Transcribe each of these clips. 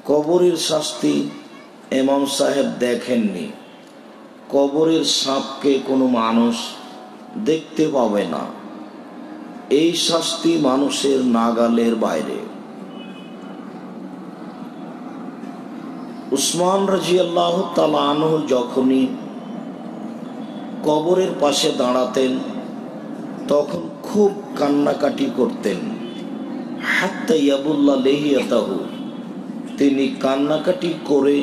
কবরের শাস্তি ইমাম সাহেব দেখেননি। কবরের সাপকে কোনো মানুষ দেখতে পাবে না। এই শাস্তি মানুষের নাগালের বাইরে। উসমান রাদিয়াল্লাহু তাআলা আনহু যখনই কবরের পাশে দাঁড়াতেন তখন খুব কান্নাকাটি করতেন। হাত্তা ইয়াবুল্লা লিহিয়াতাহু, তিনি কান্নাকাটি করে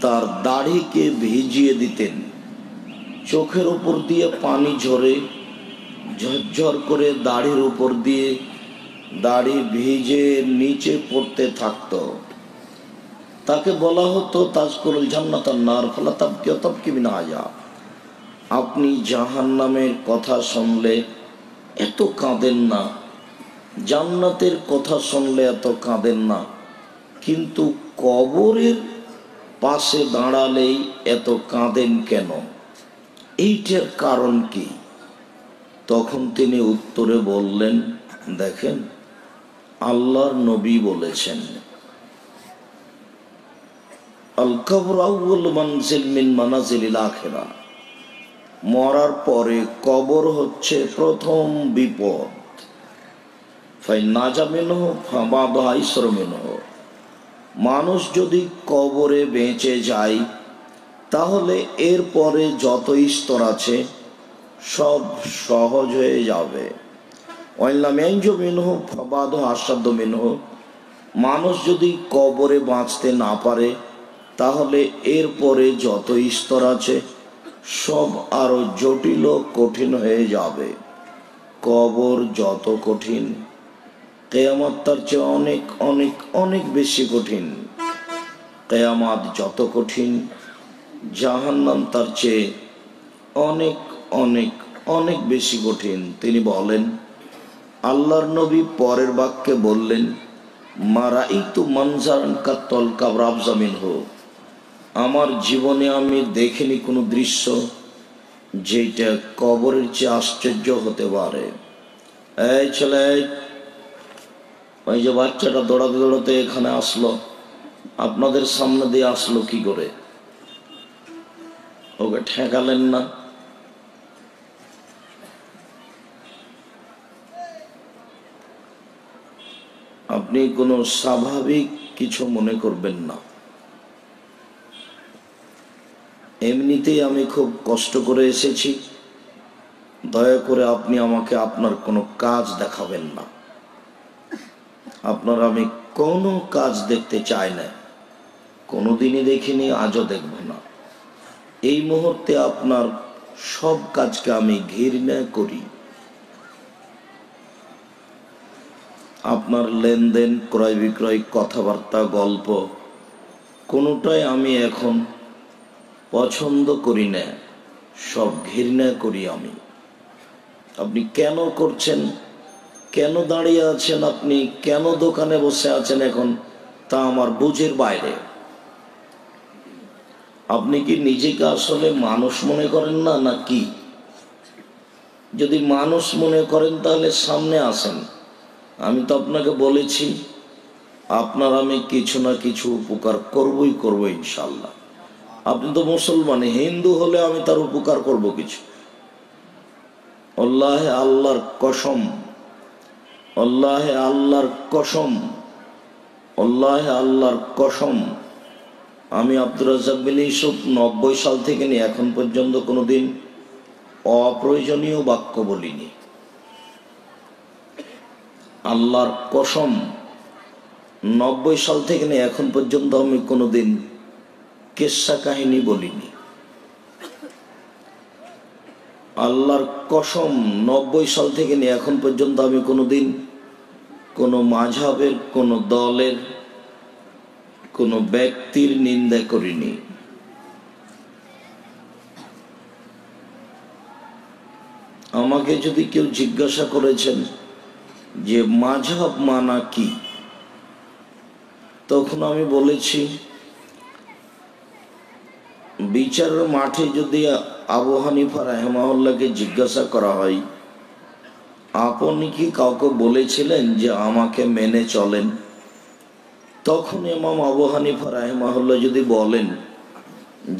তার দাড়িকে ভিজিয়ে দিতেন। চোখের উপর দিয়ে পানি ঝরে ঝরঝর করে দাড়ির উপর দিয়ে দাড়ি ভিজে নিচে পড়তে থাকত। তাকে বলা হতো তাজকুরুল জান্নাত ওয়ান নার ফালা তাবকি ওয়া তাবকি মিন আযাব। আপনি জাহান্নামের কথা শুনলে এত কাঁদেন না, জান্নাতের কথা শুনলে এত কাঁদেন না, কিন্তু কবরের পাশে দাঁড়ালেই এত কাঁদেন কেন? এইটার কারণ কি? তখন তিনি উত্তরে বললেন, দেখেন, আল্লাহর নবী বলেছেন, আল কবর আউয়াল মানজিল মিন মানাজিলিল আখিরাহ, মরার পরে কবর হচ্ছে প্রথম বিপদ। ফাইন নাজা মিনহু ফাবাদু আইসর মিনহু, মানুষ যদি কবরে বেঁচে যায় তাহলে এরপরে যত স্তর আছে সব সহজ হয়ে যাবে। ওয়াইল্লাম ইয়ানজু মিনহু ফাবাদু আশাদ্দু মিনহু, মানুষ যদি কবরে বাঁচতে না পারে তাহলে এরপরে যত স্তর আছে সব আরো জটিল ও কঠিন হয়ে যাবে। কবর যত কঠিন, কিয়ামত তার চেয়ে অনেক অনেক অনেক বেশি কঠিন। কিয়ামত যত কঠিন, জাহান্নাম তার চেয়ে অনেক অনেক অনেক বেশি কঠিন। তিনি বলেন, আল্লাহর নবী পরের বাক্যে বললেন, মা রাআইতু মানজারান কাত্তাল কবর আফযা মিনহু, আমার জীবনে আমি দেখিনি কোনো দৃশ্য যেটা কবরের চেয়ে আশ্চর্য হতে পারে। এই ছেলে, ওই যে বাচ্চাটা দৌড়াতে দৌড়াতে এখানে আসলো, আপনাদের সামনে দিয়ে আসলো কি করে? ওকে ঠেকালেন না? আপনি কোনো স্বাভাবিক কিছু মনে করবেন না। এমনিতেই আমি খুব কষ্ট করে এসেছি, দয়া করে আপনি আমাকে আপনার কোনো কাজ দেখাবেন না। আপনার আমি কোনো কাজ দেখতে চাই না, কোনোদিনই দেখিনি, আজও দেখব না। এই মুহূর্তে আপনার সব কাজকে আমি ঘৃণা করি। আপনার লেনদেন, ক্রয় বিক্রয়, কথাবার্তা, গল্প, কোনোটাই আমি এখন পছন্দ করি না, সব ঘৃণা করি আমি। আপনি কেন করছেন, কেন দাঁড়িয়ে আছেন, আপনি কেন দোকানে বসে আছেন এখন, তা আমার বুঝের বাইরে। আপনি কি নিজেকে আসলে মানুষ মনে করেন না, না কি? যদি মানুষ মনে করেন তাহলে সামনে আসেন। আমি তো আপনাকে বলেছি, আপনার আমি কিছু না কিছু উপকার করবই করব ইনশাল্লাহ। আপনি তো মুসলমান, হিন্দু হলে আমি তার উপকার করব কিছু। আল্লাহে আল্লাহর কসম, আল্লাহে আল্লাহর কসম, আল্লাহে আল্লাহর কসম, আমি আব্দুর রাজ্জাক বিন ইউসুফ 90 সাল থেকে নিয়ে এখন পর্যন্ত কোনোদিন অপ্রয়োজনীয় বাক্য বলিনি। আল্লাহর কসম, 90 সাল থেকে নিয়ে এখন পর্যন্ত আমি কোনোদিন কিস্সা কাহিনী বলিনি। আল্লাহর কসম, 90 সাল থেকে নিয়ে এখন পর্যন্ত আমি কোনোদিন কোনো মাযহাবের, কোনো দলের, কোনো ব্যক্তির নিন্দা করিনি। আমাকে যদি কেউ জিজ্ঞাসা করেছেন যে মাযহাব মানা কি, তখন আমি বলেছি, বিচারের মাঠে যদি আবু হানিফা রাহিমাহুল্লাহকে জিজ্ঞাসা করা হয়, আপনি কি কাউকে বলেছিলেন যে আমাকে মেনে চলেন? তখন ইমাম আবু হানিফা রাহিমাহুল্লাহ যদি বলেন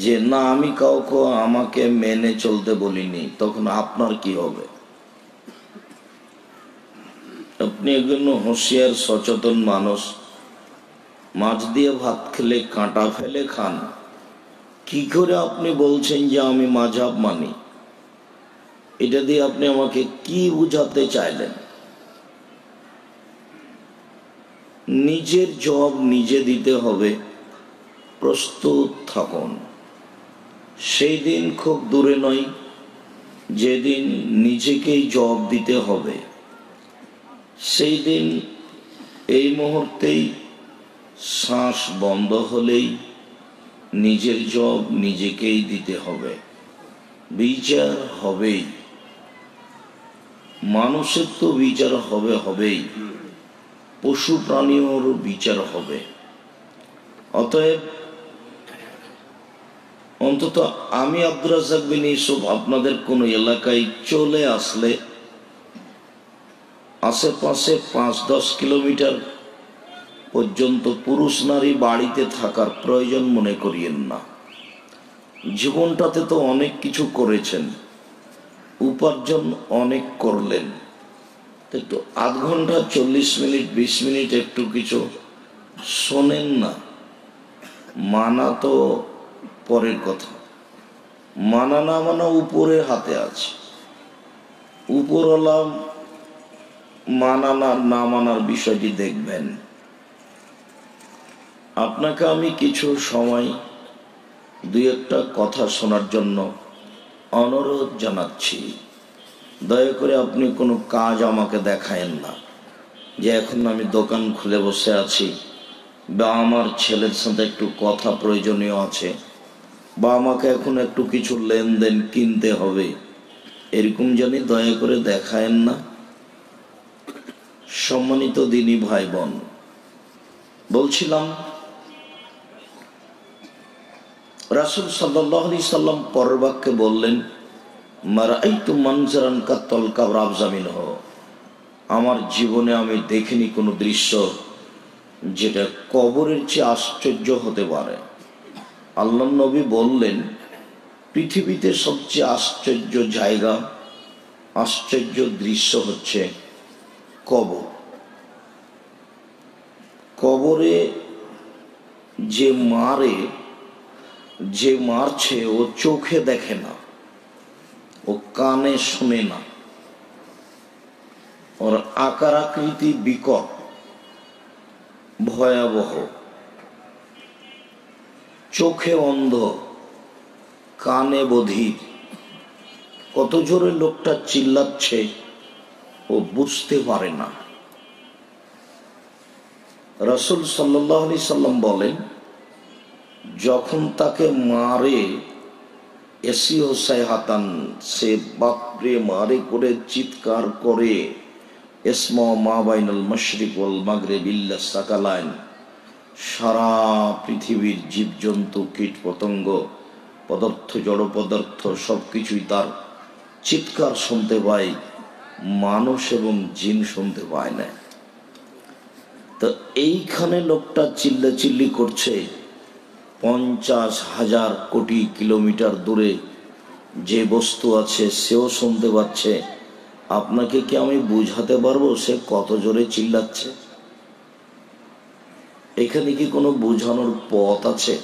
যে না, আমি কাউকে আমাকে মেনে চলতে বলিনি, তখন আপনার কি হবে? আপনি একজন হুঁশিয়ার সচেতন মানুষ, মাছ দিয়ে ভাত খেলে কাঁটা ফেলে খান, কি করে আপনি বলছেন যে আমি মাযহাব মানি? এটা দিয়ে আপনি আমাকে কি বুঝাতে চাইলেন? নিজের জবাব নিজে দিতে হবে, প্রস্তুত থাকুন। সেই দিন খুব দূরে নয় যেদিন নিজেকেই জবাব দিতে হবে। সেই দিন এই মুহূর্তেই শ্বাস বন্ধ হলেই নিজের জবাব নিজেকেই দিতে হবে। বিচার হবেই, মানুষের তো বিচার হবেই, পশু প্রাণীর বিচার হবে। অতএব অন্তত আমি আব্দুর রাজ্জাক বিন ইউসুফ আপনাদের কোন এলাকায় চলে আসলে আশেপাশে 5-10 কিলোমিটার পর্যন্ত পুরুষ নারী বাড়িতে থাকার প্রয়োজন মনে করিয়েন না। জীবনটাতে তো অনেক কিছু করেছেন, উপার্জন অনেক করলেন, একটু আধ ঘন্টা 40 মিনিট 20 মিনিট একটু কিছু শোনেন না। মানা তো পরের কথা, মানা না মানা উপরের হাতে আছে। উপরওয়ালা মানা না মানার বিষয়টি দেখবেন। আপনাকে আমি কিছু সময় 2-1টা কথা শোনার জন্য অনুরোধ জানাচ্ছি। দয়া করে আপনি কোনো কাজ আমাকে দেখায়েন না যে এখন আমি দোকান খুলে বসে আছি, বা আমার ছেলের সাথে একটু কথা প্রয়োজনীয় আছে, বা আমাকে এখন একটু কিছু লেনদেন কিনতে হবে, এরকম জানি দয়া করে দেখায়েন না। সম্মানিত দিনী ভাই বোন, বলছিলাম রাসূল সাল্লাল্লাহু আলাইহি সাল্লাম পরের বাক্যে বললেন, মারাআইতু মানজারান কাত্তাল কাবর আফযা মিনহু। আমার জীবনে আমি দেখিনি কোনো দৃশ্য যেটা কবরের চেয়ে আশ্চর্য হতে পারে। আল্লাহর নবী বললেন, পৃথিবীতে সবচেয়ে আশ্চর্য জায়গা, আশ্চর্য দৃশ্য হচ্ছে কবর। কবরে যে মারছে ও চোখে দেখে না, ও কানে শুনে না, ওর আকার আকৃতি বিকট, ভয়াবহ, চোখে অন্ধ, কানে বধির। কত জোরে লোকটা চিল্লাচ্ছে ও বুঝতে পারে না। রাসূল সাল্লাল্লাহু আলাইহি সাল্লাম বলেন, যখন তাকে মারে এসিও সাইহাতান, সে বাপরে মারে করে চিৎকার করে, ইসমা মা বাইনাল মাশরিক ওয়াল মাগরিব ইল্লা সাকালাইন, সারা পৃথিবীর জীবজন্তু কীট পতঙ্গ পদার্থ জড় পদার্থ সবকিছুই তার চিৎকার শুনতে পায়, মানুষ এবং জিন শুনতে পায় না। তো এইখানে লোকটা চিল্লাচিল্লি করছে, 50,000 কোটি কিলোমিটার দূরে যে বস্তু আছে সেও শুনতে পাচ্ছে। আপনাকে কি আমি বুঝাতে পারবো সে কত জোরে চিল্লাচ্ছে? এখানে কি কোনো বোঝানোর পথ আছে?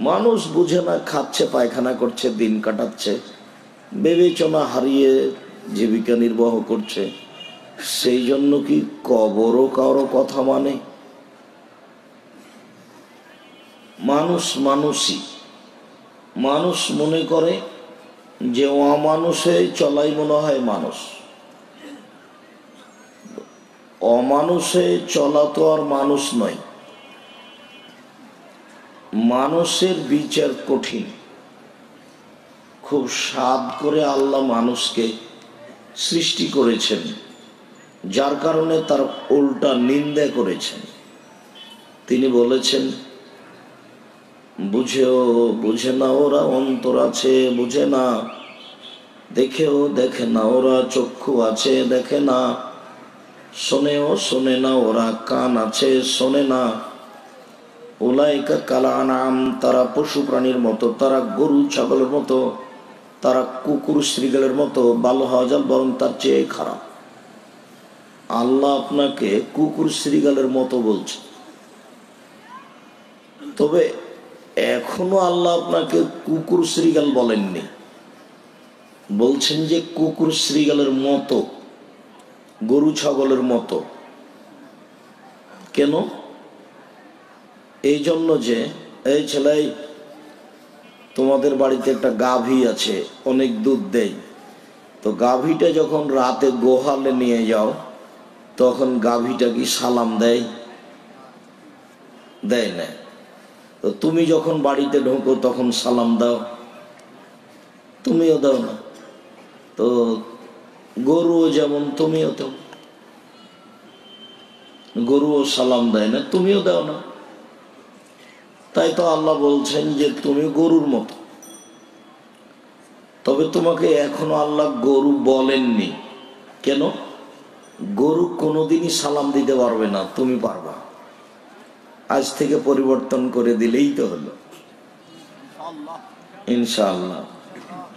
মানুষ বুঝে না, খাচ্ছে, পায়খানা করছে, দিন কাটাচ্ছে, বিবেচনা হারিয়ে জীবিকা নির্বাহ করছে। সেই জন্য কি কবরও কারো কথা মানে? মানুষই মানুষ মনে করে যে অমানুষে চলাই মনে হয় মানুষ। অমানুষে চলা তো আর মানুষ নয়। মানুষের বিচার কঠিন, খুব সাধ করে আল্লাহ মানুষকে সৃষ্টি করেছেন, যার কারণে তার উল্টা নিন্দা করেছেন। তিনি বলেছেন, বুঝে না ওরা, অন্তর আছে বুঝে না, দেখেও দেখে না ওরা, চক্ষু আছে দেখে না, শোনেও শোনে না, ওরা কান আছে শোনে না। উলাইকা কালা আনাম, তারা পশু প্রাণীর মতো, তারা গরু ছাগলের মতো, তারা কুকুর শ্রীগালের মতো। বাল হাজাল, বরং তার চেয়ে খারাপ। আল্লাহ আপনাকে কুকুর শ্রীগালের মতো বলছে, তবে এখনো আল্লাহ আপনাকে কুকুর শ্রীগাল বলেননি, বলছেন যে কুকুর শ্রীগালের মতো, গরু ছাগলের মতো। কেন? এই জন্য যে এই ছেলে, তোমাদের বাড়িতে একটা গাভী আছে, অনেক দুধ দেয়, তো গাভীটা যখন রাতে গোহালে নিয়ে যাও, তখন গাভীটা কি সালাম দেয়? দেয় না। তো তুমি যখন বাড়িতে ঢোকো তখন সালাম দাও? তুমিও দাও না। তো গরুও যেমন, তুমিও তো, গরুও সালাম দেয় না, তুমিও দাও না। তাই তো আল্লাহ বলছেন যে তুমি গরুর মতো। তবে তোমাকে এখনো আল্লাহ গরু বলেননি। কেন? গরু কোনোদিনই সালাম দিতে পারবে না, তুমি পারবা। আজ থেকে পরিবর্তন করে দিলেই তো হলো, ইনশাআল্লাহ।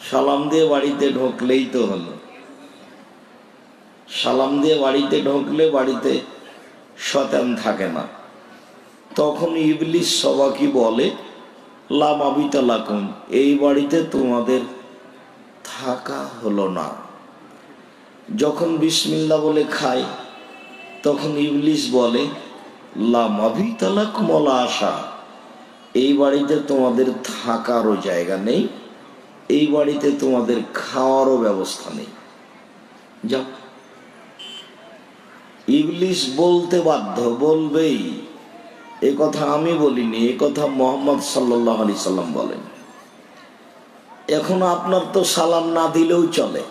সালাম দিয়ে বাড়িতে ঢুকলেই তো হলো। সালাম দিয়ে বাড়িতে ঢুকলে বাড়িতে শয়তান থাকে না। তখন ইবলিস সবাইকে বলে, লা মাবিতা লাকুম, এই বাড়িতে তোমাদের থাকা হলো না। যখন বিসমিল্লাহ বলে খায়, তখন ইবলিস বলে, লা মাবিতা লাকুম ওয়ালা আশা, এই বাড়িতে তোমাদের থাকারও জায়গা নেই, এই বাড়িতে তোমাদের খাওয়ারও ব্যবস্থা নেই, যাও। ইবলিস বলতে বাধ্য, বলবেই। এ কথা আমি বলিনি, এ কথা মুহাম্মদ সাল্লাল্লাহু আলাইহি সাল্লাম বলেন। এখন আপনার তো সালাম না দিলেও চলে,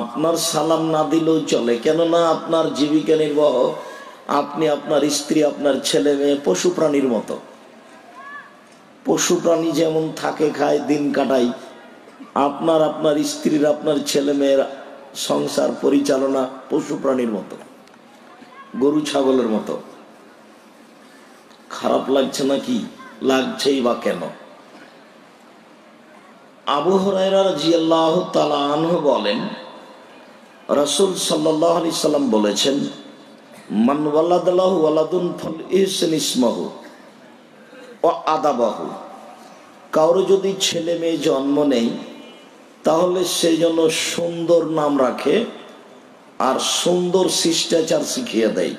আপনার সালাম না দিলেও চলে। কেননা আপনার জীবিকা নির্বাহ, আপনি, আপনার স্ত্রী, আপনার ছেলে মেয়ে পশু প্রাণীর মতো। পশু প্রাণী যেমন থাকে, খায়, দিন কাটায়, আপনার, আপনার স্ত্রীর, আপনার ছেলে মেয়ের সংসার পরিচালনা পশু প্রাণীর মতো, গরু ছাগলের মতো। খারাপ লাগছে নাকি? লাগছেই বা কেন? আবু হুরায়রা রাদিয়াল্লাহু তাআলা আনহু বলেন, রাসূল সাল্লাল্লাহু আলাইহি সাল্লাম বলেছেন, মান ওয়ালাদালাহু ওয়ালাদুন ফাল ইহসান ইসমাহু ওয়া আদাবাহু, কারো যদি ছেলে মেয়ে জন্ম নেই, তাহলে সেই জন্য সুন্দর নাম রাখে আর সুন্দর শিষ্টাচার শিখিয়ে দেয়।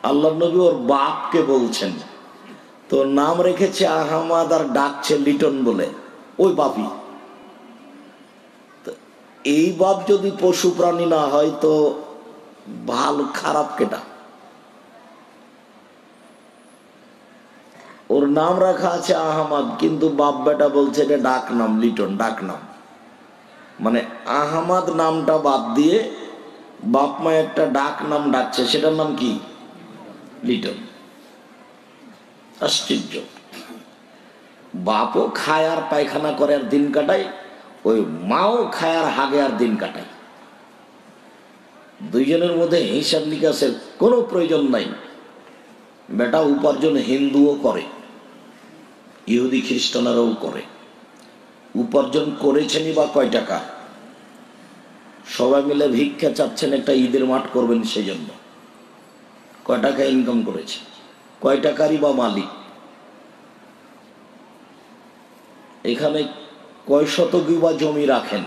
আল্লাহ নবী ওর বাপকে বলছেন, তো নাম রেখেছে আহমদ আর ডাকছে লিটন বলে, ওই বাপই। এই বাপ যদি পশু প্রাণী না হয়, তো ভালো খারাপ কেটা? ওর নাম রাখা আছে আহমদ, কিন্তু বাপ বেটা বলছে এটা ডাক নাম, লিটন ডাক নাম। মানে আহমদ নামটা বাদ দিয়ে বাপ মা একটা ডাক নাম ডাকছে, সেটার নাম কি? লিটন। আশ্চর্য। বাপও খায় আর পায়খানা করে আর দিন কাটায়, ওই মাও খায় আর হাগে আর দিন কাটায়। দুইজনের মধ্যে হিসাব নিকাশের কোনো প্রয়োজন নাই। বেটা উপার্জন হিন্দুও করে, ইহুদি খ্রিস্টানরাও করে। উপার্জন করেছেনই বা কয় টাকা? সবাই মিলে ভিক্ষা চাচ্ছেন, একটা ঈদের মাঠ করবেন, সেই জন্য কয় টাকা ইনকাম করেছে? কয় টাকারই বা মালিক? এখানে কয় শতক বা জমি রাখেন?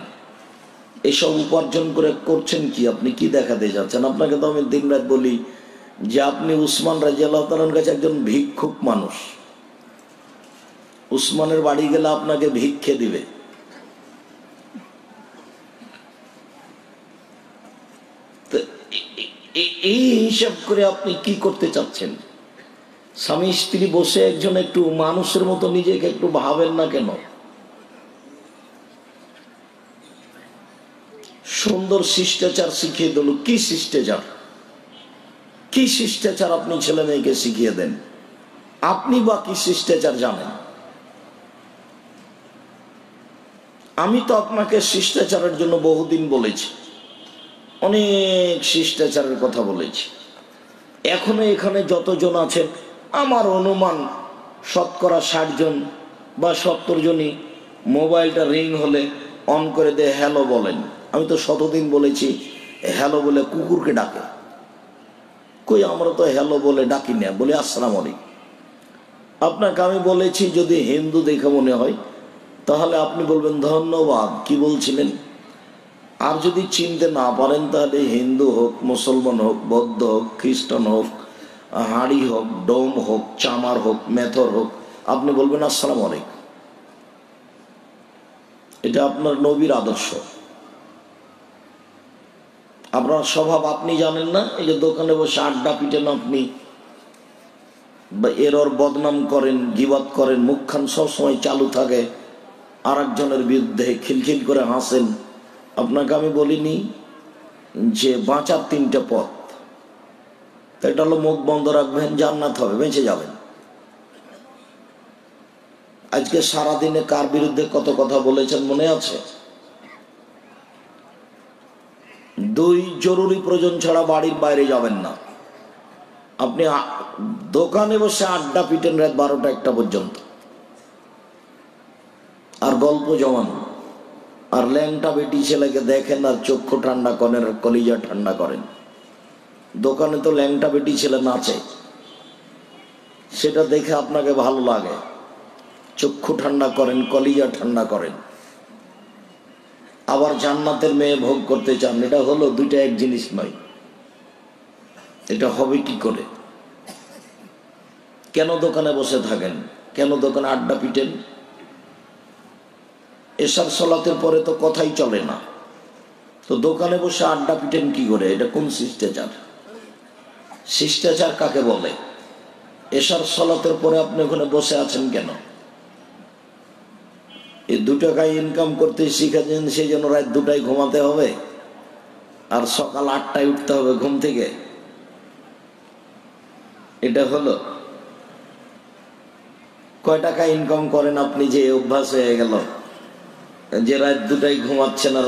এসব উপার্জন করে করছেন কি? আপনি কি দেখাতে যাচ্ছেন? আপনাকে তো আমি দিন রাত বলি যে আপনি উসমান রাদিয়াল্লাহু তাআলার কাছে একজন ভিক্ষুক মানুষ। উসমানের বাড়ি গেলে আপনাকে ভিক্ষে দিবে। এই হিসাব করে আপনি কি করতে চাচ্ছেন? স্বামী স্ত্রী বসে একজন একটু মানুষের মতো নিজেকে একটু ভাবেন না কেন? সুন্দর শিষ্টাচার শিখিয়ে দিল। কি শিষ্টাচার? কি শিষ্টাচার আপনি ছেলে মেয়েকে শিখিয়ে দেন? আপনি বা কি শিষ্টাচার জানেন? আমি তো আপনাকে শিষ্টাচারের জন্য বহুদিন বলেছি, অনেক শিষ্টাচারের কথা বলেছি। এখনো এখানে যতজন আছেন আমার অনুমান শতকরা 60 জন বা 70 জনই মোবাইলটা রিং হলে অন করে দিয়ে হ্যালো বলেন। আমি তো শতদিন বলেছি হ্যালো বলে কুকুরকে ডাকে, কই আমরা তো হ্যালো বলে ডাকি না, বলে আসসালামু আলাইকুম। আপনাকে আমি বলেছি যদি হিন্দু দেখে মনে হয় তাহলে আপনি বলবেন ধন্যবাদ, কি বলছিলেন। আর যদি চিনতে না পারেন তাহলে হিন্দু হোক, মুসলমান হোক, বৌদ্ধ হোক, খ্রিস্টান হোক, হাড়ি হোক, ডোম হোক, চামার হোক, মেথর হোক, আপনি বলবেন আসসালামু আলাইকুম। এটা আপনার নবীর আদর্শ। আপনার স্বভাব আপনি জানেন না। এই যে দোকানে বসে আড্ডা পিটেন আপনি, বা এরর বদনাম করেন, গিবাত করেন, মুখখান সবসময় চালু থাকে, আর একজনের বিরুদ্ধে খিলখিল করে হাসেন। আপনাকে আমি বলিনি যে বাঁচার 3টে পথ? এটা হলো মুখ বন্ধ রাখবেন, জান্নাত হবে, বেঁচে যাবেন। আজকে সারাদিনে কার বিরুদ্ধে কত কথা বলেছেন মনে আছে? 2 জরুরি প্রয়োজন ছাড়া বাড়ির বাইরে যাবেন না। আপনি দোকানে বসে আড্ডা পিটেন রাত 12টা-1টা পর্যন্ত, আর গল্প জমান, আর ল্যাংটা বেটি ছেলেকে দেখেন আর চক্ষু ঠান্ডা করেন আর কলিজা ঠান্ডা করেন। দোকানে তো ল্যাংটা বেটি ছেলে নাচে, সেটা দেখে আপনাকে ভালো লাগে, চক্ষু ঠান্ডা করেন, কলিজা ঠান্ডা করেন। আবার জান্নাতের মেয়ে ভোগ করতে চান, এটা হলো 2টা এক জিনিস নয়। এটা হবে কি করে? কেন দোকানে বসে থাকেন? কেন দোকানে আড্ডা পিটেন? এশার সালাতের পরে তো কথাই চলে না, তো দোকানে বসে আড্ডা পিটেন কি করে? এটা কোন শিষ্টাচার? শিষ্টাচার কাকে বলে? এশার সালাতের পরে আপনি ওখানে বসে আছেন কেন? এই 2 টাকায় ইনকাম করতে শিখেছেন, সেই জন্য রাত 2টায় ঘুমাতে হবে আর সকাল 8টায় উঠতে হবে ঘুম থেকে? এটা হলো? কয় টাকা ইনকাম করেন আপনি যে অভ্যাস হয়ে গেল যে রাত 2টায় ঘুমাচ্ছেন আর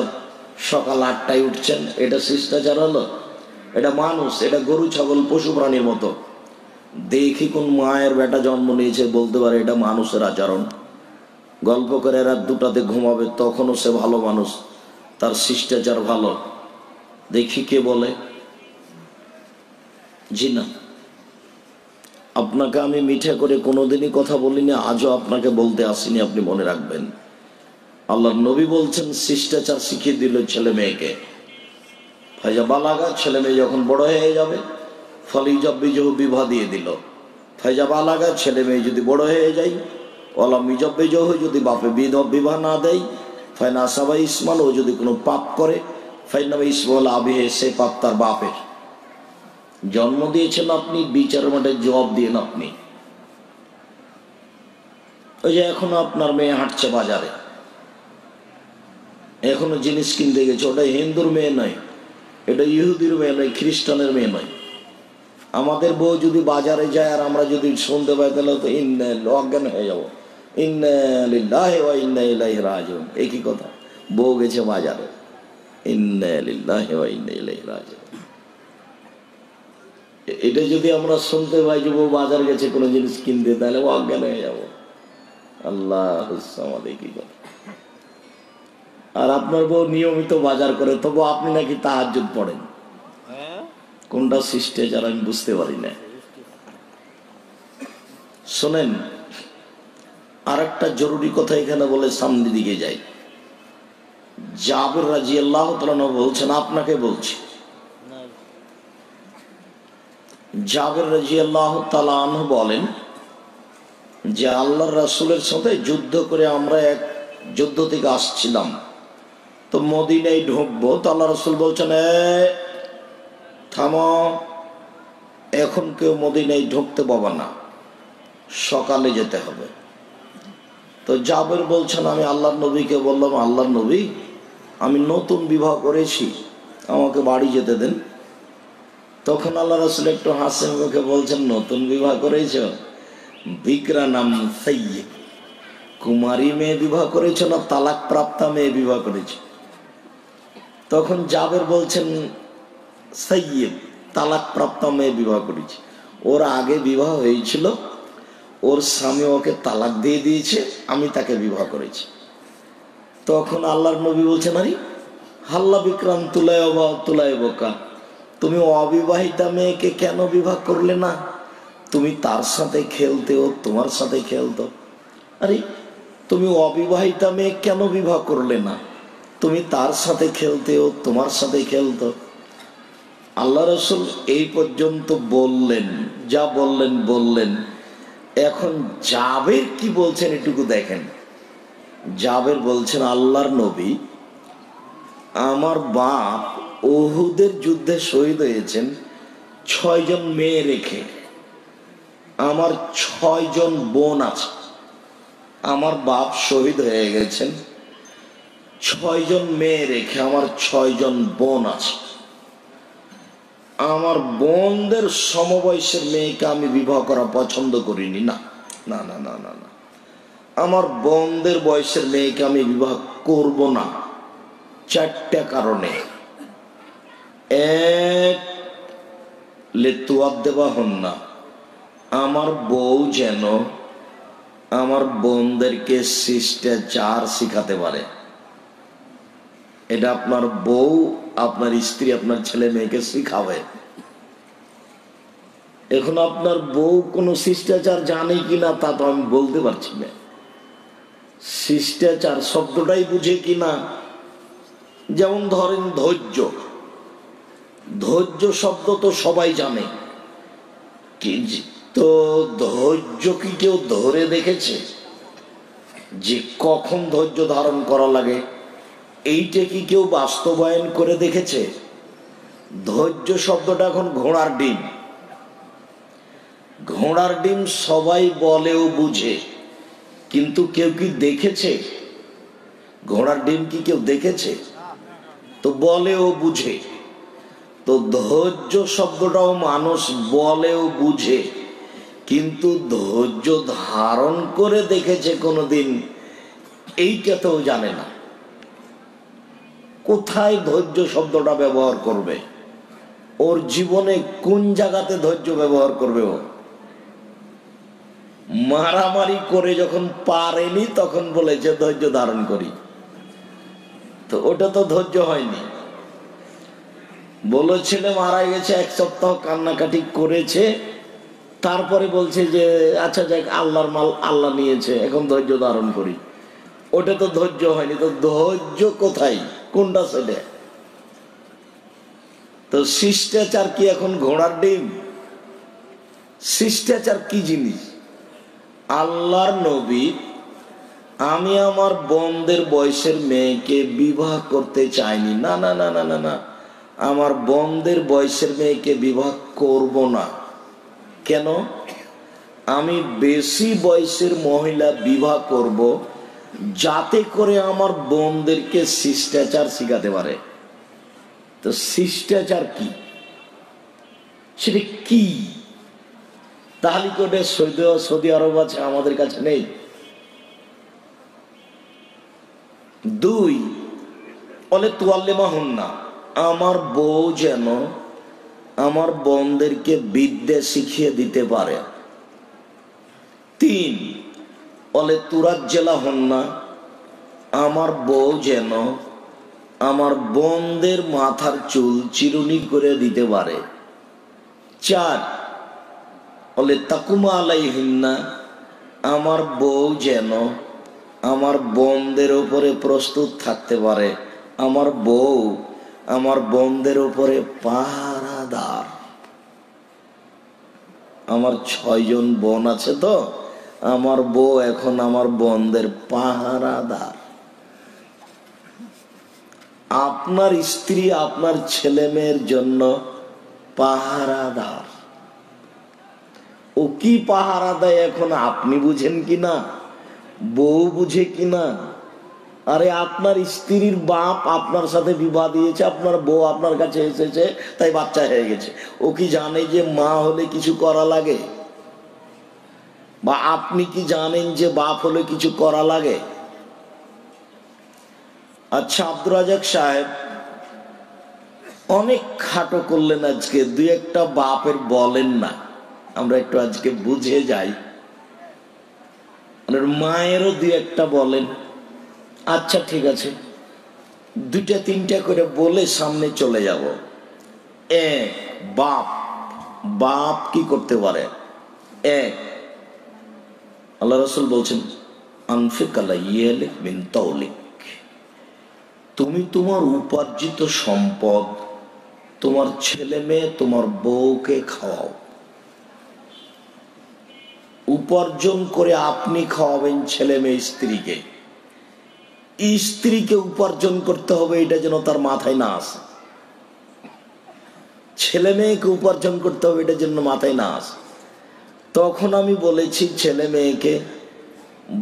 সকাল 8টায় উঠছেন? এটা শিষ্টাচার হলো? এটা মানুষ, এটা গরু ছাগল পশু প্রাণীর মতো। দেখি কোন মায়ের বেটা জন্ম নিয়েছে বলতে পারে এটা মানুষের আচরণ। গল্প করে রাত 2টাতে ঘুমাবে, তখনও সে ভালো মানুষ, তার শিষ্টাচার ভালো। দেখি কে বলে? জি না। আপনাকে আমি মিঠা করে কোনোদিনই কথা বলিনি, আজও আপনাকে বলতে আসিনি, আপনি মনে রাখবেন। আল্লাহর নবী বলছেন শিষ্টাচার শিখিয়ে দিল ছেলে মেয়েকে। ফাইজা বালাগা, ছেলে মেয়ে যখন বড় হয়ে যাবে, ফলিজব্বিজহ, বিবাহ দিয়ে দিল। ফাইজা বালাগা, ছেলে মেয়ে যদি বড় হয়ে যায়, অলামিজব্বিজহ, যদি বাপে বিবাহ না দেয়, ফাইনা সাবা ইসমাল, ও যদি কোনো পাপ করে, ফাইনামা ইসমাল আবিহে, সে পাপ তার বাপের। জন্ম দিয়েছেন আপনি, বিচার মাঠে জবাব দিয়েন আপনি। ওই যে এখনো আপনার মেয়ে হাঁটছে বাজারে, এখনো জিনিস কিনতে গেছে, ওটা হিন্দুর মেয়ে নয়, এটা ইহুদির মেয়ে নয়, খ্রিস্টানের মেয়ে নয়। আমাদের বউ যদি বাজারে যায় আর আমরা যদি শুনতে পাই তাহলে তো অজ্ঞান হয়ে যাবো। ইন্না লিল্লাহি ওয়া ইন্না ইলাইহি রাজিউন, একই কথা। বউ গেছে বাজারে, ইন্না লিল্লাহি ওয়া ইন্না ইলাইহি রাজিউন। এটা যদি আমরা শুনতে পাই যে বউ বাজার গেছে কোনো জিনিস কিনতে, তাহলে অজ্ঞান হয়ে যাবো। আল্লাহ আমাদের কি কথা। আর আপনার বউ নিয়মিত বাজার করে, তবু আপনি নাকি তাহাজ্জুদ পড়েন। কোনটা শিষ্টাচার আমি বুঝতে পারি না। শোনেন, আর একটা জরুরি কথা এখানে বলে সামনে দিকে যাই। জাবের রাদিয়াল্লাহু তাআলা বলছেন, আপনাকে বলছি, জাবের রাদিয়াল্লাহু তাআলা আনহু বলেন যে আল্লাহর রাসূলের সাথে যুদ্ধ করে আমরা এক যুদ্ধ থেকে আসছিলাম, তো মদিনায় ঢুকবো, তো আল্লাহ রাসূল বলছেন, থামো, এখন কেউ মদিনায় ঢুকতে পাবে না, সকালে যেতে হবে। তো জাবের বলছেন, আমি আল্লাহর নবীকে বললাম, আল্লাহর নবী, আমি নতুন বিবাহ করেছি, আমাকে বাড়ি যেতে দেন। তখন আল্লাহ রাসূল একটু হাসি মুখে বলছেন, নতুন বিবাহ করেছ? বিকরা নাম সাইয়্যিব, কুমারী মেয়ে বিবাহ করেছ না তালাক প্রাপ্তা মেয়ে বিবাহ করেছ? তখন জাবের বলছেন, সাইয়্যিব, তালাক প্রাপ্ত মেয়ে বিবাহ করেছি। ওর আগে বিবাহ হয়েছিল, ওর স্বামী ওকে তালাক দিয়ে দিয়েছে, আমি তাকে বিবাহ করেছি। তখন আল্লাহর নবী বলছেন, আরে হাল্লা বিক্রাম তুলায় বোকা, তুমি অবিবাহিতা মেয়েকে কেন বিবাহ করলে না? তুমি তার সাথে খেলতে, ও তোমার সাথে খেলতো। আরে তুমি অবিবাহিতা মেয়ে কেন বিবাহ করলে না? তুমি তার সাথে খেলতে, ও তোমার সাথে খেলতো। আল্লাহ রাসূল এই পর্যন্ত বললেন, যা বললেন। এখন জাবের কি বলছেন এটুকু দেখেন। জাবের বলছেন, আল্লাহর নবী, আমার বাপ উহুদের যুদ্ধে শহীদ হয়েছেন 6 জন মেয়ে রেখে। আমার 6 জন বোন আছে। আমার বাপ শহীদ হয়ে গেছেন 6 জন মেয়ে রেখে, আমার 6 জন বোন আছে। আমার বোনদের সমবয়সের মেয়েকে আমি বিবাহ করা পছন্দ করিনি। না না না না না না, আমার বোনদের বয়সের মেয়েকে আমি বিবাহ করব না। 4টা কারণে। এক, লেতুয়াব দেওয়া হন না, আমার বউ যেন আমার বোনদেরকে শিষ্টাচার শিখাতে পারে। এটা আপনার বউ, আপনার স্ত্রী, আপনার ছেলে মেয়েকে শিখাবে। এখন আপনার বউ কোনো শিষ্টাচার জানে কিনা তা তো আমি বলতে পারছি না। শিষ্টাচার শব্দটাই বুঝে কিনা। যেমন ধরেন ধৈর্য, ধৈর্য শব্দ তো সবাই জানে, তো ধৈর্য কি কেউ ধরে দেখেছে যে কখন ধৈর্য ধারণ করা লাগে? এইটা কি কেউ বাস্তবায়ন করে দেখেছে? ধৈর্য শব্দটা এখন ঘোড়ার ডিম। ঘোড়ার ডিম সবাই বলেও বুঝে, কিন্তু কেউ কি দেখেছে? ঘোড়ার ডিম কি কেউ দেখেছে? তো বলেও বুঝে। তো ধৈর্য শব্দটাও মানুষ বলেও বুঝে, কিন্তু ধৈর্য ধারণ করে দেখেছে কোনোদিন, এইটা তো জানে না। কোথায় ধৈর্য শব্দটা ব্যবহার করবে? ওর জীবনে কোন জায়গাতে ধৈর্য ব্যবহার করবে? ও মারামারি করে যখন পারেনি তখন বলেছে ধৈর্য ধারণ করি, তো ওটা তো ধৈর্য হয়নি। বলো ছেলে মারা গেছে, 1 সপ্তাহ কান্নাকাটি করেছে, তারপরে বলছে যে আচ্ছা যাক, আল্লাহর মাল আল্লাহ নিয়েছে, এখন ধৈর্য ধারণ করি। ওটা তো ধৈর্য হয়নি। তো ধৈর্য কোথায়, কোনটা সেটা? তো শিষ্টাচার কি এখন ঘোড়ার ডিম? শিষ্টাচার কি জিনিস? আল্লাহর নবী, আমি আমার বোনদের বয়সের মেয়েকে বিবাহ করতে চাইনি। না না না না না না, আমার বোনদের বয়সের মেয়েকে বিবাহ করব না। কেন? আমি বেশি বয়সের মহিলা বিবাহ করব যাতে করে আমার বোনদেরকে শিষ্টাচার শিখাতে পারে। তো শিষ্টাচার কি, সেটা কি? তাহলে কি ওটা সৌদি আরব আছে, আমাদের কাছে নেই? 2, বলে তুয়াল্লিমা হন না, আমার বউ যেন আমার বোনদেরকে বিদ্যা শিখিয়ে দিতে পারে। 3, বলে তুরাজ্জেলা হন না, আমার বউ যেন আমার বোনদের মাথার চুল চিরুনি করে দিতে পারে। 4, বলে তাকুমা আলাইহিন্না, আমার বউ যেন আমার বোনদের উপরে প্রস্তুত থাকতে পারে। আমার বউ আমার বোনদের উপরে পাহারাদার। আমার 6 জন বোন আছে, তো আমার বউ এখন আমার বোনদের পাহারাদার। আপনার স্ত্রী আপনার ছেলে মেয়ের জন্য পাহারাদার। ও কি পাহারা দেয় এখন আপনি বুঝেন কিনা, বউ বুঝে কিনা? আরে আপনার স্ত্রীর বাপ আপনার সাথে বিবাহ দিয়েছে, আপনার বউ আপনার কাছে এসেছে, তাই বাচ্চা হয়ে গেছে। ও কি জানে যে মা হলে কিছু করা লাগে? বা আপনি কি জানেন যে বাপ হলে কিছু করা লাগে? আচ্ছা, আব্দুর রাজাক সাহেব অনেক খাটো করলেন আজকে, দুই একটা বাপের বলেন না, আমরা একটু আজকে বুঝে যাই। মায়েরও দুই একটা বলেন। আচ্ছা ঠিক আছে, দুইটা তিনটা করে বলে সামনে চলে যাব। এক, বাপ। বাপ কি করতে পারে? এক, আল্লাহ রাসূল বলছেন আনফিক আলাইয়ালিক মিন তাওলিক, তুমি তোমার উপার্জিত সম্পদ তোমার ছেলে মেয়ে তোমার বউকে খাওয়াও। উপার্জন করে আপনি খাওয়াবেন ছেলে মেয়ে স্ত্রীকে, স্ত্রীকে উপার্জন করতে হবে এটা যেন তার মাথায় না আসে। ছেলে মেয়েকে উপার্জন করতে হবে এটা যেন মাথায় না আসে। তখন আমি বলেছি ছেলে মেয়েকে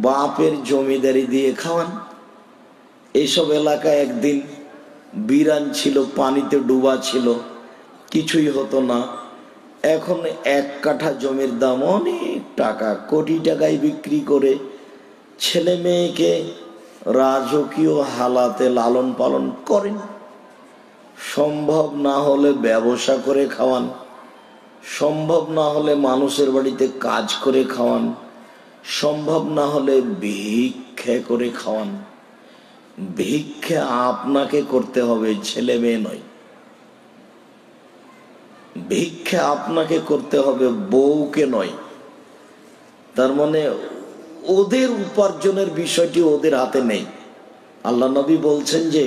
বাপের জমিদারি দিয়ে খাওয়ান। এইসব এলাকা একদিন বিরান ছিল, পানিতে ডুবা ছিল, কিছুই হতো না। এখন 1 কাঠা জমির দাম অনেক টাকা, কোটি টাকায় বিক্রি করে ছেলে মেয়েকে রাজকীয় হালাতে লালন পালন করেন। সম্ভব না হলে ব্যবসা করে খাওয়ান, সম্ভব না হলে মানুষের বাড়িতে কাজ করে খাওয়ান, সম্ভব না হলে ভিক্ষা করে খাওয়ান। ভিক্ষা আপনাকে করতে হবে, ছেলে মেয়ে নয়। ভিক্ষা আপনাকে করতে হবে, বউকে নয়। তার মানে ওদের উপার্জনের বিষয়টি ওদের হাতে নেই। আল্লাহ নবী বলছেন যে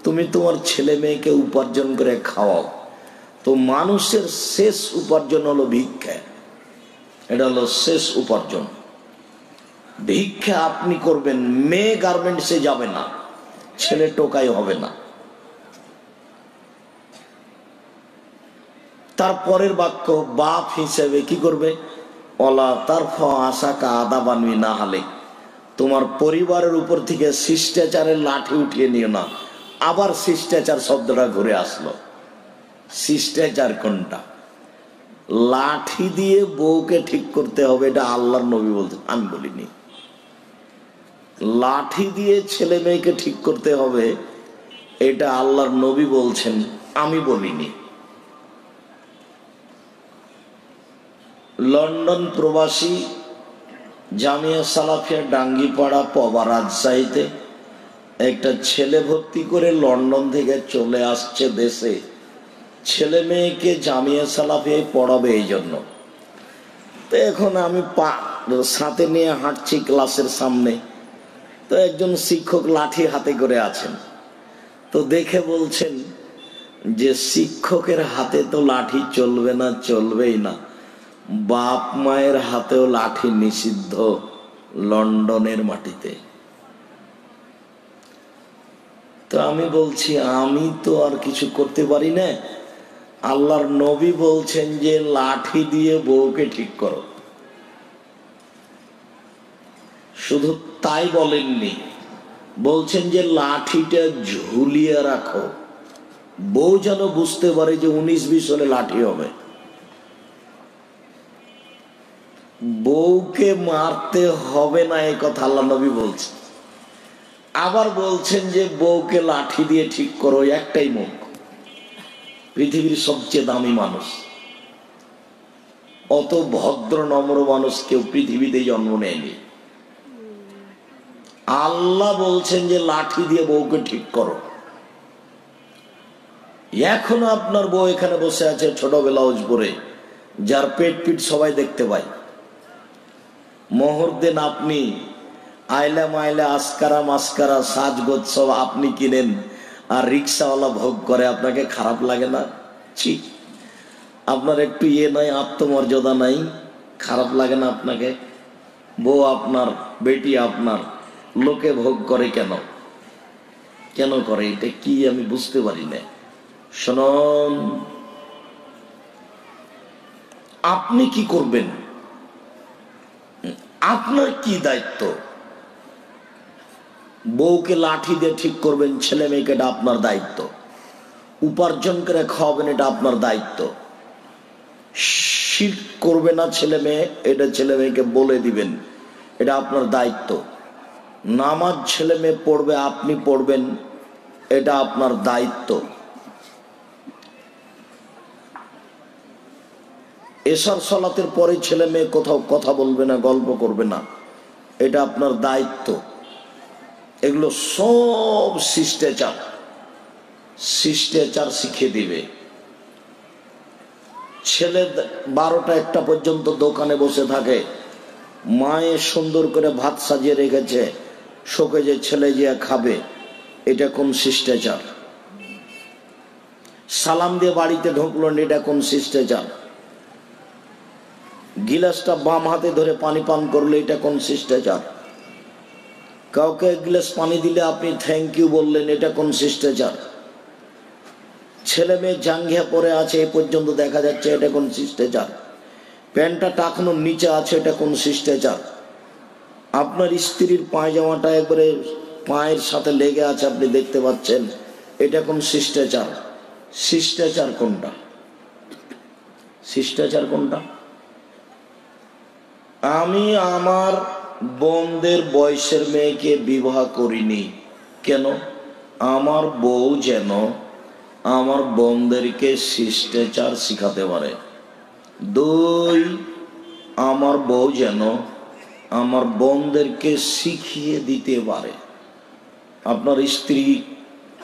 তুমি তোমার ছেলে মেয়েকে উপার্জন করে খাওয়াও। তো মানুষের শেষ উপার্জন হলো ভিক্ষা, এটা হলো শেষ উপার্জন। ভিক্ষা আপনি করবেন, মেয়ে গার্মেন্টসে যাবে না, ছেলে টোকাই হবে না। তারপরের বাক্য বাপ হিসেবে কি করবে? ওলা তার আশা কা আদা বানবি না হালে, তোমার পরিবারের উপর থেকে শিষ্টাচারের লাঠি উঠিয়ে নিও না। আবার শিষ্টাচার শব্দটা ঘুরে আসলো। শিষ্টাচার কোনটা? লাঠি দিয়ে বউকে ঠিক করতে হবে, এটা আল্লাহর নবী বলছেন, আমি বলিনি। লাঠি দিয়ে ছেলে মেয়েকে ঠিক করতে হবে, এটা আল্লাহর নবী বলছেন, আমি বলিনি। লন্ডন প্রবাসী জামিয়া সালাফিয়া ডাঙ্গিপাড়া পবা রাজশাহীতে একটা ছেলে ভর্তি করে লন্ডন থেকে চলে আসছে দেশে, ছেলে মেয়েকে জামিয়া সালাফিয়ায় পড়াবে এই জন্য। তো এখন আমি সাথে নিয়ে হাঁটছি ক্লাসের সামনে, তো একজন শিক্ষক লাঠি হাতে করে আছেন। তো দেখে বলছেন যে শিক্ষকের হাতে তো লাঠি চলবে না, চলবেই না, বাপ মায়ের হাতেও লাঠি নিষিদ্ধ লন্ডনের মাটিতে। তো আমি বলছি আমি তো আর কিছু করতে পারি না, আল্লাহর নবী বলছেন যে লাঠি দিয়ে বউকে ঠিক করো। শুধু তাই বলেননি, বলছেন যে লাঠিটা ঝুলিয়ে রাখো, বউ যেন বুঝতে পারে যে 19-20 হলে লাঠি হবে। বউকে মারতে হবে না এই কথা আল্লাহ নবী বলছেন। আবার বলছেন যে বউকে লাঠি দিয়ে ঠিক করো। একটাই মুখ, পৃথিবীর সবচেয়ে দামি মানুষ, অত ভদ্র নম্র মানুষ কেউ পৃথিবীতে জন্ম নেয়নি। আল্লাহ বলছেন যে লাঠি দিয়ে বউকে ঠিক করো। এখনো আপনার বউ এখানে বসে আছে ছোট ব্লাউজ পরে, যার পেট পিট সবাই দেখতে পায়। মোহর দেন আপনি, আইলা মাইলা আসকারা মাস্কারা সাজগোজ সব আপনি কিনেন, আর রিক্সাওয়ালা ভোগ করে, আপনাকে খারাপ লাগে না? ছি, আপনার একটু নাই, আত্মমর্যাদা নাই? খারাপ লাগে না আপনাকে? বউ আপনার, বেটি আপনার, লোকে ভোগ করে কেন? কেন করে এটা কি আমি বুঝতে পারি না। শুনুন, আপনি কি করবেন? আপনার কি দায়িত্ব? বউকে লাঠি দিয়ে ঠিক করবেন, ছেলে মেয়েকে, এটা আপনার দায়িত্ব। উপার্জন করে খাওয়াবেন, এটা আপনার দায়িত্ব। শিরক করবে না ছেলে মেয়ে, এটা ছেলে মেয়েকে বলে দিবেন, এটা আপনার দায়িত্ব। নামাজ ছেলে মেয়ে পড়বে, আপনি পড়বেন, এটা আপনার দায়িত্ব। এশার সালাতের পরে ছেলে মেয়ে কোথাও কথা বলবে না, গল্প করবে না, এটা আপনার দায়িত্ব। এগুলো সব শিষ্টাচার শিখিয়ে দিবে। ছেলে 12টা 1টা পর্যন্ত দোকানে বসে থাকে, মায়ে সুন্দর করে ভাত সাজিয়ে রেখেছে, শোকে যে ছেলে যে খাবে, এটা কোন শিষ্টাচার? সালাম দিয়ে বাড়িতে ঢুকলো, এটা কোন শিষ্টাচার? গিলাসটা বাম হাতে ধরে পানি পান করলে এটা কোন শিষ্টাচার? কাউকে 1 গ্লাস পানি দিলে আপনি থ্যাংক ইউ বললেন, এটা কোন শিষ্টাচার? ছেলে মেয়ে জাঙ্গিয়া পরে আছে এ পর্যন্ত দেখা যাচ্ছে, এটা কোন শিষ্টাচার? প্যান্টটা টাকনোর নিচে আছে, এটা কোন শিষ্টাচার? আপনার স্ত্রীর পায়জামাটা একবারে পায়ের সাথে লেগে আছে, আপনি দেখতে পাচ্ছেন, এটা কোন শিষ্টাচার? শিষ্টাচার কোনটা? শিষ্টাচার কোনটা? আমি আমার বোনদের বয়সের মেয়েকে বিবাহ করিনি কেন? আমার বউ যেন আমার বোনদেরকে শিষ্টাচার শিখাতে পারে। 2, আমার বউ যেন আমার বোনদেরকে শিখিয়ে দিতে পারে। আপনার স্ত্রীর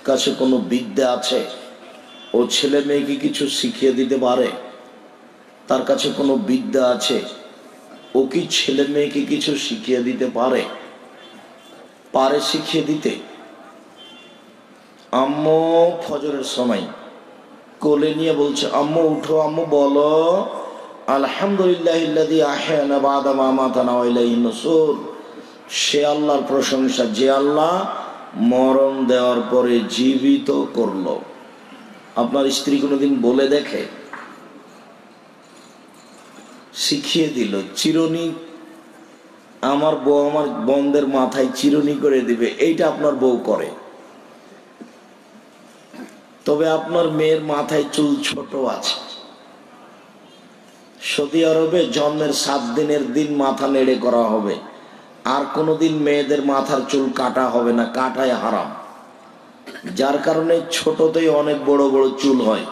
কাছে কোনো বিদ্যা আছে? ও ছেলে মেয়েকে কিছু শিখিয়ে দিতে পারে? তার কাছে কোনো বিদ্যা আছে? ও কি ছেলে মেয়েকে কিছু শিখিয়ে দিতে পারে? পারে শিখিয়ে দিতে? আম্মু ফজরের সময় কোলে নিয়ে বলছে, আম্মু উঠো, আম্মু বলো আলহামদুলিল্লাহিল্লাযী আহয়ানা বা'দা মা আমাতানা ওয়া ইলাইহিন নুশুর। সে আল্লাহর প্রশংসা যে আল্লাহ মরণ দেওয়ার পরে জীবিত করলো। আপনার স্ত্রী কোনোদিন বলে দেখে? শিখিয়ে দিল। চিরুনি, আমার বউ আমার বোনদের মাথায় চিরুনি করে দিবে, এইটা আপনার বউ করে। তবে আপনার মেয়ের মাথায় চুল ছোট আছে। সৌদি আরবে জন্মের 7 দিনের দিন মাথা নেড়ে করা হবে, আর কোনোদিন মেয়েদের মাথার চুল কাটা হবে না, কাটায় হারাম। যার কারণে ছোটতেই অনেক বড় বড় চুল হয়।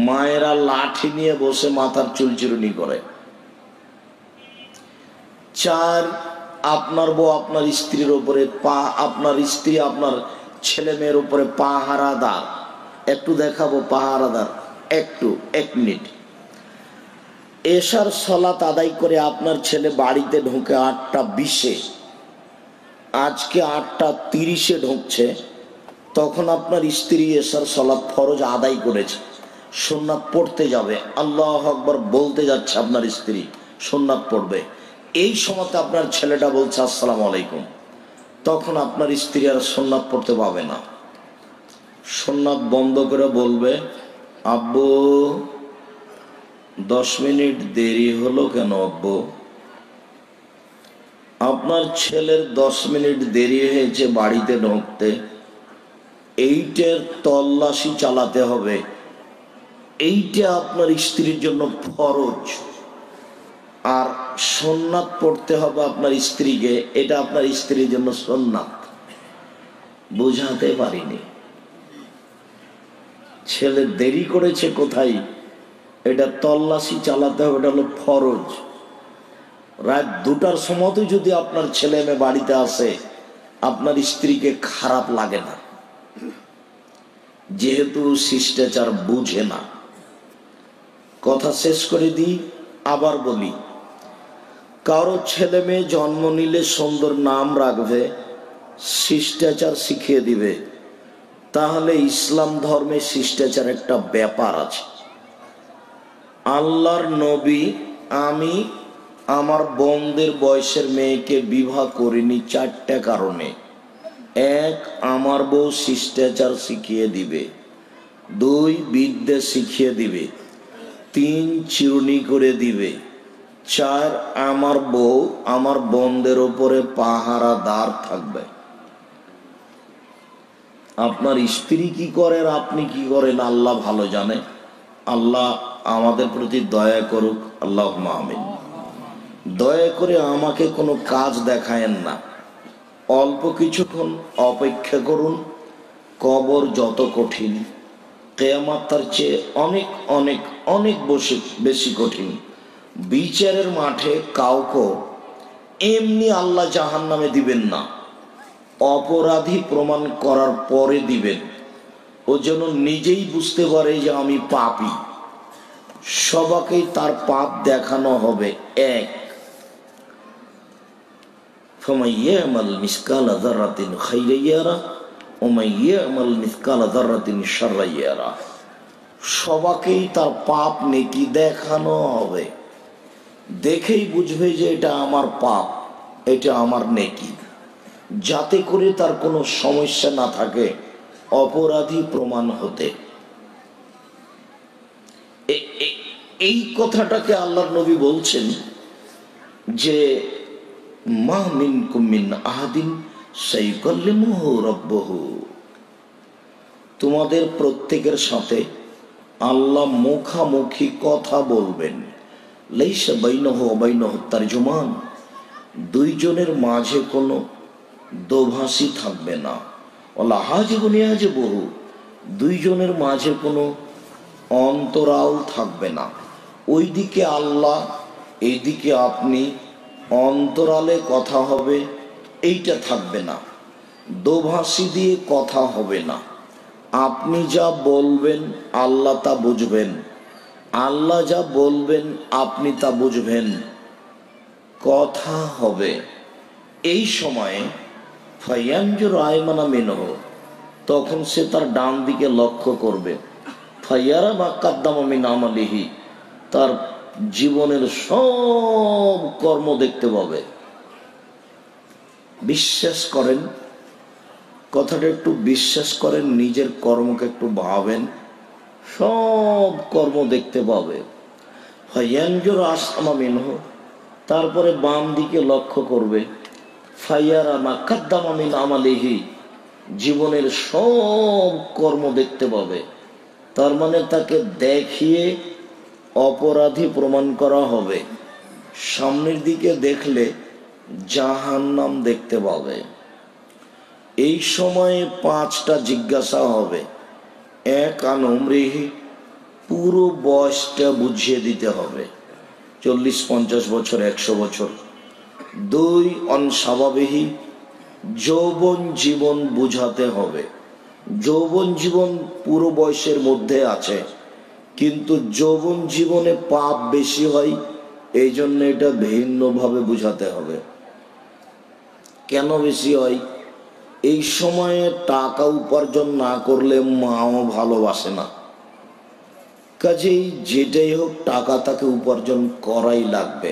মায়েরা লাঠি নিয়ে বসে মাথার চুল চিরুনি করে। 4, আপনার বউ আপনার স্ত্রীর উপরে আপনার স্ত্রী আপনার ছেলে মেয়ের উপরে পাহারাদার। একটু দেখাবো পাহারাদার, একটু 1 মিনিট। এশার সালাত আদায় করে আপনার ছেলে বাড়িতে ঢোকে 8টা 20-এ, আজকে 8টা 30-এ ঢুকছে, তখন আপনার স্ত্রী এশার সালাত ফরজ আদায় করেছে, সুন্নাত পড়তে যাবে, আল্লাহু আকবার বলতে যাচ্ছে আপনার স্ত্রী, সুন্নাত পড়বে। এই সময়তে আপনার ছেলেটা বলছে আসসালামু আলাইকুম, তখন আপনার স্ত্রী আর সুন্নাত পড়তে পাবে না। সুন্নাত বন্ধ করে বলবে, আব্বু 10 মিনিট দেরি হলো কেন আব্বু? আপনার ছেলের 10 মিনিট দেরি হয়েছে বাড়িতে ঢুকতে, এইটার তল্লাশি চালাতে হবে। এইটা আপনার স্ত্রীর জন্য ফরজ, আর সুন্নাত পড়তে হবে আপনার স্ত্রীকে, এটা আপনার স্ত্রীর জন্য সুন্নাত। বুঝাতে পারিনি। ছেলে দেরি করেছে কোথায়, এটা তল্লাশি চালাতে হবে, এটা হলো ফরজ। রাত 2টার সময়তে যদি আপনার ছেলে মেয়ে বাড়িতে আসে, আপনার স্ত্রীকে খারাপ লাগে না, যেহেতু শিষ্টাচার বুঝে না। কথা শেষ করে দিই, আবার বলি, কারো ছেলে মেয়ে জন্ম নিলে সুন্দর নাম রাখবে, শিষ্টাচার শিখিয়ে দিবে, তাহলে ইসলাম ধর্মে শিষ্টাচার একটা ব্যাপার আছে। আল্লাহর নবী, আমি আমার বোনদের বয়সের মেয়েকে বিবাহ করিনি 4টা কারণে। 1, আমার বউ শিষ্টাচার শিখিয়ে দিবে। 2, বিদ্যা শিখিয়ে দিবে। 3, চিরুনি করে দিবে। 4, আমার বউ আমার বোনদের উপরে পাহারাদার থাকবে। আপনার স্ত্রী কি করে আর আপনি কি করেন আল্লাহ ভালো জানে। আল্লাহ আমাদের প্রতি দয়া করুক, আল্লাহুম্মা আমিন। দয়া করে আমাকে কোনো কাজ দেখায়েন না, অল্প কিছুক্ষণ অপেক্ষা করুন। কবর যত কঠিন, কিয়ামত তার চেয়ে অনেক অনেক অনেক বেশি কঠিন। বিচারের মাঠে কাউকে এমনি আল্লাহ জাহান্নামে দিবেন না, অপরাধী প্রমাণ করার পরে দিবেন। ও যেন নিজেই বুঝতে পারে যে আমি পাপী। সবাইকেই তার পাপ দেখানো হবে এক। ফামান ইয়ামাল মিসকালা যাররাতিন খাইরান ইয়ারা ওয়া মান ইয়ামাল মিসকালা যাররাতিন শাররান ইয়ারা। সবাইকেই তার পাপ নেকি দেখানো হবে, দেখেই বুঝবে যে এটা আমার পাপ, এটা আমার নেকি, যাতে করে তার কোনো সমস্যা না থাকে অপরাধী প্রমাণ হতে। এই কথাটাকে আল্লাহর নবী বলছেন যে মা মিনকুম মিন আহাদিন সাইয়ুকাল্লিমুহু রাব্বুহু, তোমাদের প্রত্যেকের সাথে আল্লাহ মুখামুখি কথা বলবেন। লাইসা বাইনাহু ওয়া বাইনাহু তারজুমান, দুইজনের মাঝে কোনো দোভাষী থাকবে না। ওয়ালা হাজিবুন ইয়াজিবুহু, দুইজনের মাঝে কোনো অন্তরাল থাকবে না। ওইদিকে আল্লাহ, এইদিকে আপনি, অন্তরালে কথা হবে এইটা থাকবে না। দোভাষী দিয়ে কথা হবে না। আপনি যা বলবেন আল্লাহ তা বুঝবেন, আল্লাহ যা বলবেন আপনি তা বুঝবেন, কথা হবে। এই সময়ে ফায়ানজুর আয়মানা মিনহু, তখন সে তার ডান দিকে লক্ষ্য করবে। ফায়ারা মা কাদ্দামা মিন আমালিহি, তার জীবনের সব কর্ম দেখতে পাবে। বিশ্বাস করেন, কথাটা একটু বিশ্বাস করেন, নিজের কর্মকে একটু ভাবেন, সব কর্ম দেখতে পাবে। ফায়ানজুর আসামা মিনহু, তারপরে বাম দিকে লক্ষ্য করবে। ফায়ারা মা কাদ্দামা মিন আমালিহি, জীবনের সব কর্ম দেখতে পাবে। তার মানে তাকে দেখিয়ে অপরাধী প্রমাণ করা হবে। সামনের দিকে দেখলে জাহান্নাম দেখতে পাবে। এই সময়ে 5টা জিজ্ঞাসা হবে। এক, আন উমরিহি, পুরো বয়সটা বুঝিয়ে দিতে হবে, 40-50 বছর, 100 বছর। 2, অন স্বাভাবিহি, যৌবন জীবন বুঝাতে হবে। যৌবন জীবন পুরো বয়সের মধ্যে আছে, কিন্তু যৌবন জীবনে পাপ বেশি হয়, এই জন্য এটা ভিন্নভাবে বুঝাতে হবে। কেন বেশি হয়? এই সময়ে টাকা উপার্জন না করলে মাও ভালোবাসে না, কাজেই যেটাই হোক টাকা তাকে উপার্জন করাই লাগবে,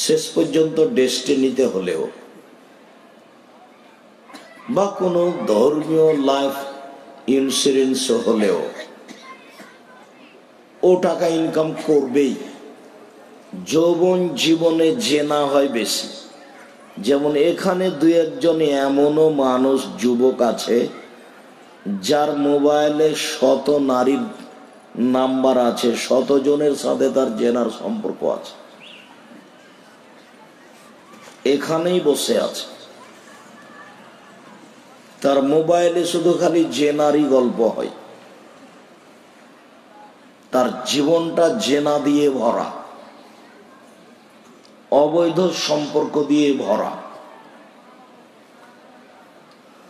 শেষ পর্যন্ত ডেস্টিনিতে হলেও, বা কোনো ধর্মীয় লাইফ ইন্স্যুরেন্স হলেও ও টাকা ইনকাম করবেই। যৌবন জীবনে জেনা হয় বেশি। যেমন এখানে 2-1 এমনও মানুষ, যুবক আছে যার মোবাইলে 100 নারীর নাম্বার আছে, 100 জনের সাথে তার জেনার সম্পর্ক আছে, এখানেই বসে আছে, তার মোবাইলে শুধু খালি জেনারই গল্প হয়, তার জীবনটা জেনা দিয়ে ভরা, অবৈধ সম্পর্ক দিয়ে ভরা।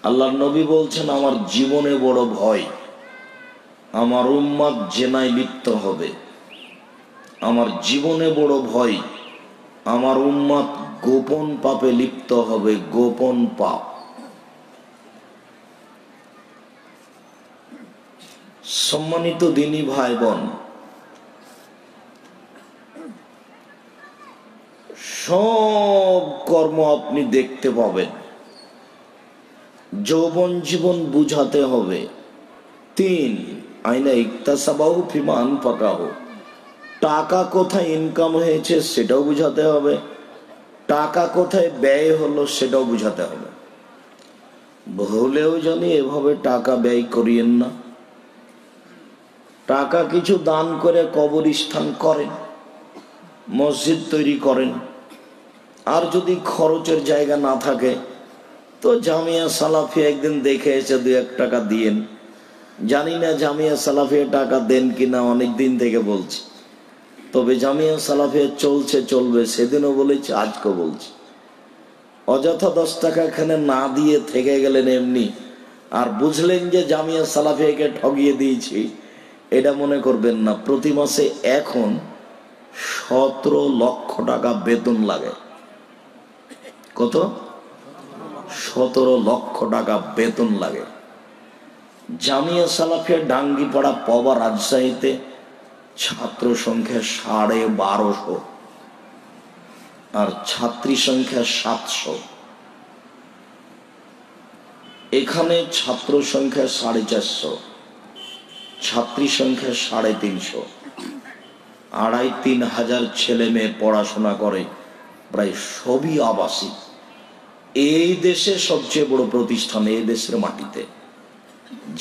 আল্লাহর নবী বলছেন, আমার জীবনে বড় ভয়, আমার উম্মত জেনায় লিপ্ত হবে। আমার জীবনে বড় ভয়, আমার উম্মত গোপন পাপে লিপ্ত হবে, গোপন পাপ। সম্মানিত দিনী ভাই বোন, সব কর্ম আপনি দেখতে পাবেন। যৌবন জীবন বুঝাতে হবে। 3, আইনা ইকতাসাবাহু ফিমা আনফাকাহু, টাকা কোথায় ইনকাম হয়েছে সেটাও বুঝাতে হবে, টাকা কোথায় ব্যয় হলো সেটাও বুঝাতে হবে। ভুলেও জানি এভাবে টাকা ব্যয় করিয়েন না। টাকা কিছু দান করে কবরস্থান করেন, মসজিদ তৈরি করেন, আর যদি খরচের জায়গা না থাকে তো জামিয়া সালাফি একদিন দেখে এসে 2-1 টাকা দিয়েন, জানি না জামিয়া সালাফিয়া টাকা দেন কিনা, অনেক দিন থেকে বলছি। তবে জামিয়া সালাফিয়া চলছে, চলবে, সেদিনও বলেছি, আজকেও বলছি। অযথা 10 টাকা এখানে না দিয়ে থেকে গেলেন এমনি, আর বুঝলেন যে জামিয়া সালাফিয়াকে ঠগিয়ে দিয়েছি, এটা মনে করবেন না। প্রতি মাসে এখন 17 লক্ষ টাকা বেতন লাগে। কত? 17 লক্ষ টাকা বেতন লাগে। জামিয়া সালাফিয়া ডাঙ্গিপাড়া পবা রাজশাহীতে ছাত্র সংখ্যা 1250 আর ছাত্রী সংখ্যা 700। এখানে ছাত্র সংখ্যা 450, ছাত্রী সংখ্যা 350। 2500-3000 ছেলে মেয়ে পড়াশোনা করে, প্রায় সবই আবাসিক। এই দেশে সবচেয়ে বড় প্রতিষ্ঠান, এই দেশের মাটিতে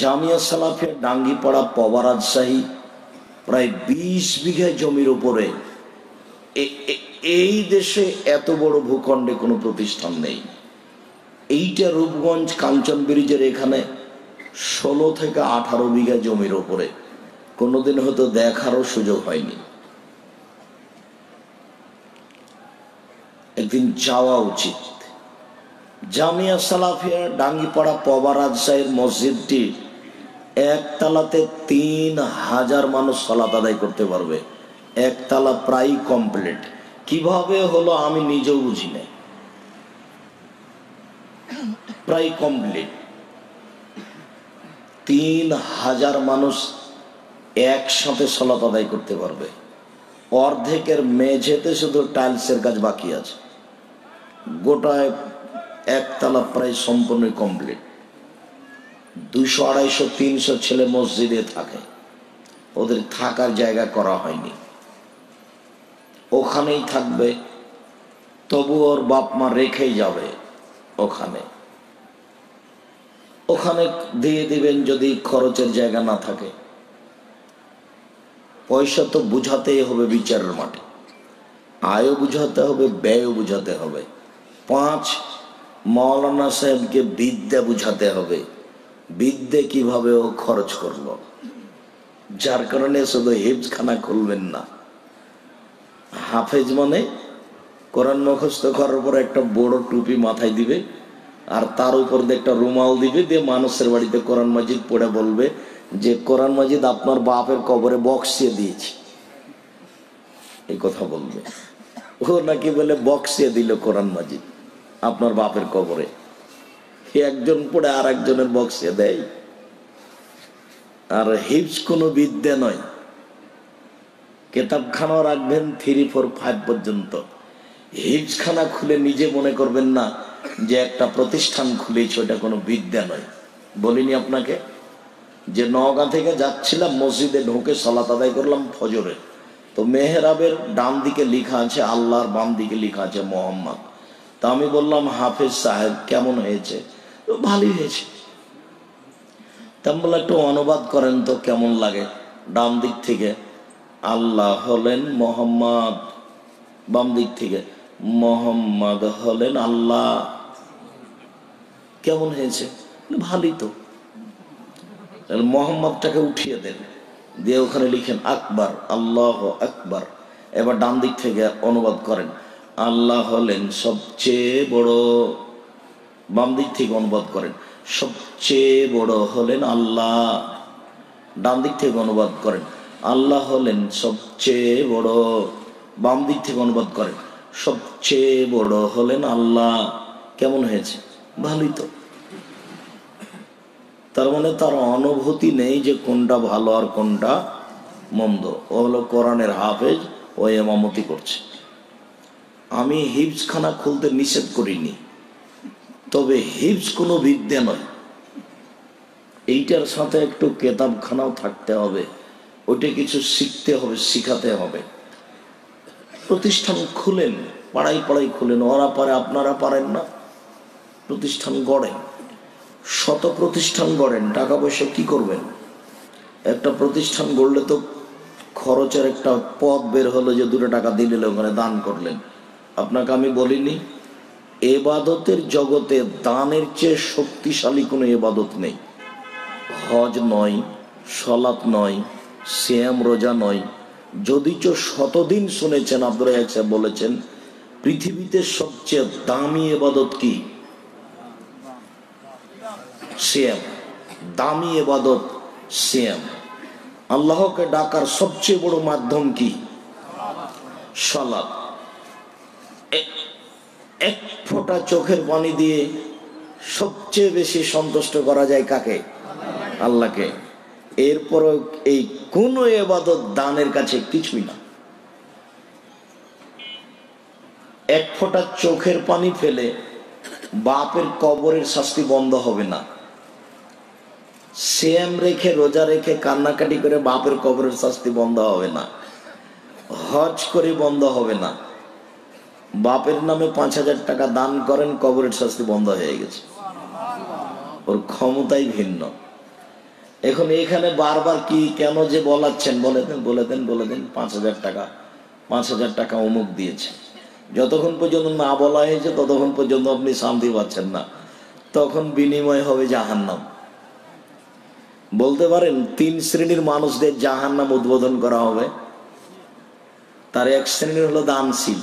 জামিয়া সালাফিয়া ডাঙ্গিপাড়া পবা রাজশাহী, প্রায় 20 বিঘা জমির উপরে। এই দেশে এত বড় ভূখণ্ডে কোনো প্রতিষ্ঠান নেই। এইটা রূপগঞ্জ কাঞ্চন ব্রিজের এখানে 16 থেকে 18 বিঘা জমির উপরে। কোনোদিন হয়তো দেখারও সুযোগ হয়নি, একদিন যাওয়া উচিত। জামিয়া সালাফিয়া ডাঙ্গিপাড়া পবা রাজশাহীর মসজিদটি একতলাতে 3000 মানুষ সালাত আদায় করতে পারবে। একতলা প্রায় কমপ্লিট। কিভাবে হলো আমি নিজেও বুঝি না, প্রায় কমপ্লিট। 3000 মানুষ একসাথে সালাত আদায় করতে পারবে। অর্ধেকের মেঝেতে শুধু টাইলসের কাজ বাকি আছে। গোটায় একতলা প্রায় সম্পূর্ণ কমপ্লিট। 200, 250, 300 ছেলে মসজিদে থাকে, ওদের থাকার জায়গা করা হয়নি, ওখানেই থাকবে। তবু ওর বাপ মা রেখেই যাবে ওখানে। ওখানে দিয়ে দিবেন যদি খরচের জায়গা না থাকে। পয়সা তো বুঝাতেই হবে বিচারের মাঠে, আয়ও বুঝাতে হবে, ব্যয়ও বুঝাতে হবে। 5 মৌলানা সাহেবকে বিদ্যা বুঝাতে হবে, বিদ্যে কিভাবে ও খরচ করলো। যার কারণে শুধু হিফজখানা খুলবেন না। হাফেজ মানে কোরআন মুখস্থ করার পর একটা বড় টুপি মাথায় দিবে, আর তার উপর দিয়ে একটা রুমাল দিবে, দিয়ে মানুষের বাড়িতে কোরআন মাজিদ পড়ে বলবে যে কোরআন মাজিদ আপনার বাপের কবরে বক্সিয়ে দিয়েছি, এই কথা বলবে। ও নাকি বলে বক্সিয়ে দিল কোরআন মাজিদ আপনার বাপের কবরে। একজন পড়ে আর একজনের বক্সিয়ে দেয়। আর হিফজ কোনো বিদ্যা নয়। কেতাবখানাও রাখবেন 3, 4, 5 পর্যন্ত। হিফজখানা খুলে নিজে মনে করবেন না যে একটা প্রতিষ্ঠান খুলেছে, ওটা কোনো বিদ্যা নয়। বলিনি আপনাকে যে নওগাঁ থেকে যাচ্ছিলাম, মসজিদে ঢোকে সালাত আদায় করলাম ফজরে, তো মেহরাবের ডান দিকে লেখা আছে আল্লাহর, বাম দিকে লেখা আছে মোহাম্মদ। তা আমি বললাম হাফেজ সাহেব কেমন হয়েছে? তো ভালোই হয়েছে। তা বলে একটু অনুবাদ করেন তো কেমন লাগে। ডান দিক থেকে আল্লাহ হলেন মোহাম্মদ, বাম দিক থেকে মোহাম্মদ হলেন আল্লাহ, কেমন হয়েছে? ভালোই তো। মোহাম্মদটাকে উঠিয়ে দেন, দিয়ে ওখানে লিখেন আকবার, আল্লাহ আকবার। এবার ডান দিক থেকে অনুবাদ করেন আল্লাহ হলেন সবচেয়ে বড়। বাম দিক থেকে অনুবাদ করেন সবচেয়ে বড় হলেন আল্লাহ। ডান দিক থেকে অনুবাদ করেন আল্লাহ হলেন সবচেয়ে বড়। বাম দিক থেকে অনুবাদ করেন সবচেয়ে বড় হলেন আল্লাহ। কেমন হয়েছে? ভালোই তো। তার মানে তার অনুভূতি নেই যে কোনটা ভালো আর কোনটা মন্দ। ও হলো কোরআনের হাফেজ, ও ইমামতি করছে। আমি হিফজখানা খুলতে নিষেধ করিনি, তবে হিফজ কোনো বিদ্যা নয়। এইটার সাথে একটু কেতাবখানাও থাকতে হবে, ওইটা কিছু শিখতে হবে, শিখাতে হবে। প্রতিষ্ঠান খুলেন, পাড়াই পাড়াই খুলেন। ওরা পারে, আপনারা পারেন না। প্রতিষ্ঠান গড়েন, শত প্রতিষ্ঠান গড়েন। টাকা পয়সা কি করবেন? একটা প্রতিষ্ঠান গড়লে তো খরচের একটা পথ বের হলো যে 2 টাকা দিলে ওখানে দান করলেন। আপনাকে আমি বলিনি এবাদতের জগতে দানের চেয়ে শক্তিশালী কোনো এবাদত নেই। হজ নয়, সলাত নয়, সিয়াম রোজা নয়। যদিচ শতদিন শুনেছেন, আব্দুর রাজ্জাক সাহেব বলেছেন পৃথিবীতে সবচেয়ে দামি ইবাদত কি? সিয়াম। দামি ইবাদত সিয়াম। আল্লাহকে ডাকার সবচেয়ে বড় মাধ্যম কি? সালাত। এক ফোঁটা চোখের পানি দিয়ে সবচেয়ে বেশি সন্তুষ্ট করা যায় কাকে? আল্লাহকে। এরপরও এই কোন ইবাদত দানের কাছে কিছুই না। এক ফোঁটা চোখের পানি ফেলে বাপের কবরের শাস্তি বন্ধ হবে না। সিয়াম রেখে, রোজা রেখে কান্নাকাটি করে বাপের কবরের শাস্তি বন্ধ হবে না। হজ করে বন্ধ হবে না। বাপের নামে 5,000 টাকা দান করেন, কবরের শাস্তি বন্ধ হয়ে গেছে। ওর ক্ষমতাই ভিন্ন। এখন এখানে বারবার কি কেন যে বলাচ্ছেন, বলে দেন 5,000 টাকা অমুক দিয়েছে। যতক্ষণ পর্যন্ত না বলা হয়েছে ততক্ষণ পর্যন্ত আপনি শান্তি পাচ্ছেন না, তখন বিনিময় হবে জাহান্নাম। বলতে পারেন 3 শ্রেণীর মানুষদের জাহান্নাম উদ্বোধন করা হবে। তার এক শ্রেণী হলো দানশীল,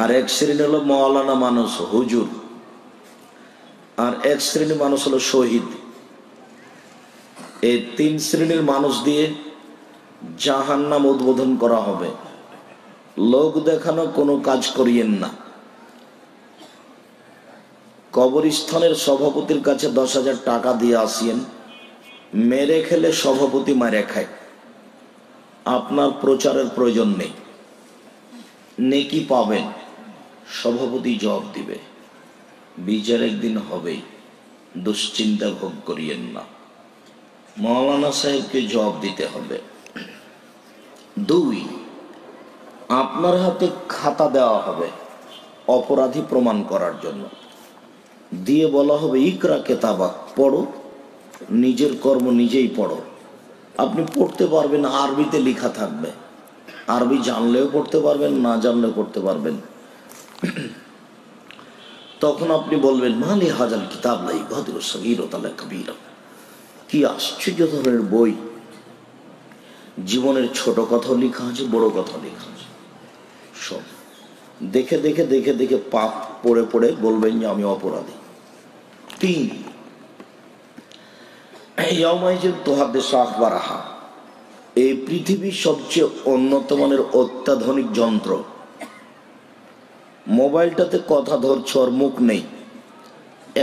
আর এক শ্রেণী হলো মাওলানা মানুষ, হুজুর, আর এক শ্রেণীর মানুষ হলো শহীদ। এই 3 শ্রেণীর মানুষ দিয়ে জাহান্নাম উদ্বোধন করা হবে। লোক দেখানো কোনো কাজ করিয়েন না। কবরস্থানের সভাপতির কাছে 10,000 টাকা দিয়ে আসিয়েন, মেরে খেলে সভাপতি মারে খায়। আপনার প্রচারের প্রয়োজন নেই, নেকি পাবেন, সভাপতি জবাব দিবে, বিচার একদিন হবেই, দুশ্চিন্তা ভোগ করিয়েন না। মাওলানা সাহেবকে জবাব দিতে হবে। 2, আপনার হাতে খাতা দেওয়া হবে অপরাধী প্রমাণ করার জন্য, দিয়ে বলা হবে ইকরা কেতাবাক, পড়ো, নিজের কর্ম নিজেই পড়ো। আপনি পড়তে পারবেন, আরবিতে লেখা থাকবে, আরবি জানলেও পড়তে পারবেন, না জানলেও পড়তে পারবেন। তখন আপনি বলবেন মালি হাজাল কিতাব লাই গদর সগীরত আলা কবীরা, কি আশ্চর্য ধরনের বই, জীবনের ছোট কথা লেখা আছে, বড় কথা লেখা আছে, সব দেখে দেখে দেখে দেখে পাপ পড়ে পড়ে বলবেন যে আমি অপরাধী। 3, এই পৃথিবীর সবচেয়ে উন্নত মানের অত্যাধুনিক যন্ত্র। মোবাইলটাতে কথা ধরছো আর মুখ নেই,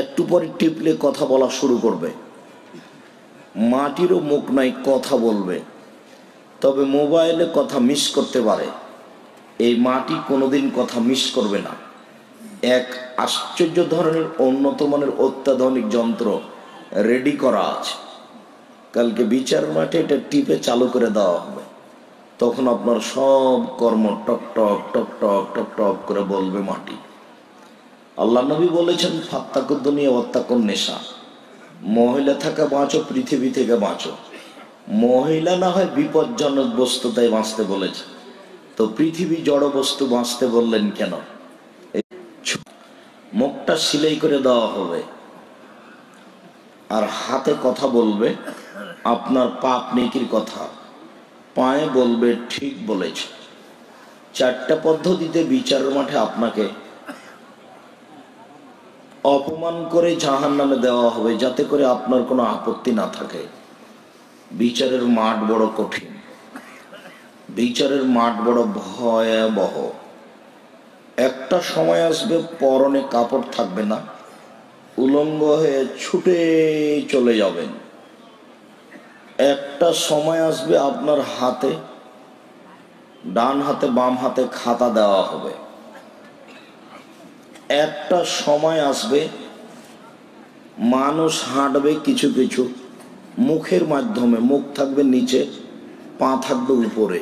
একটু পরে টিপলে কথা বলা শুরু করবে। মাটিরও মুখ নাই, কথা বলবে, তবে মোবাইলে কথা মিস করতে পারে, এই মাটি কোনোদিন কথা মিস করবে না। এক আশ্চর্য ধরনের উন্নত মানের অত্যাধুনিক যন্ত্র রেডি করা আছে। কালকে বিচার মাঠে এটা টিপে চালু করে দেওয়া হবে, তখন আপনার সব কর্ম টক টক টক টক টক টক করে বলবে মাটি। আল্লাহ নবী বলেছেন ফাত্তাকুদ দুনিয়া ওয়াত্তাকুন নেশা, মহিলা থাকা বাঁচো, পৃথিবী থেকে বাঁচো। মহিলা না হয় বিপজ্জনক বস্তু, তাই বাঁচতে বলেছে, তো পৃথিবী জড় বস্তু বাঁচতে বললেন কেন? মুখটা সিলাই করে দেওয়া হবে, আর হাতে কথা বলবে আপনার পাপ নেকির কথা, পায়ে বলবে ঠিক বলেছে। 4টা পদ্ধতিতে বিচারের মাঠে আপনাকে অপমান করে জাহান্নামে দেওয়া হবে, যাতে করে আপনার কোনো আপত্তি না থাকে। বিচারের মাঠ বড় কঠিন, বিচারের মাঠ বড় ভয়াবহ। একটা সময় আসবে পরনে কাপড় থাকবে না, উলঙ্গ হয়ে ছুটে চলে যাবেন। একটা সময় আসবে আপনার হাতে, ডান হাতে বাম হাতে খাতা দেওয়া হবে। একটা সময় আসবে মানুষ হাঁটবে কিছু কিছু মুখের মাধ্যমে, মুখ থাকবে নিচে, পা থাকবে উপরে।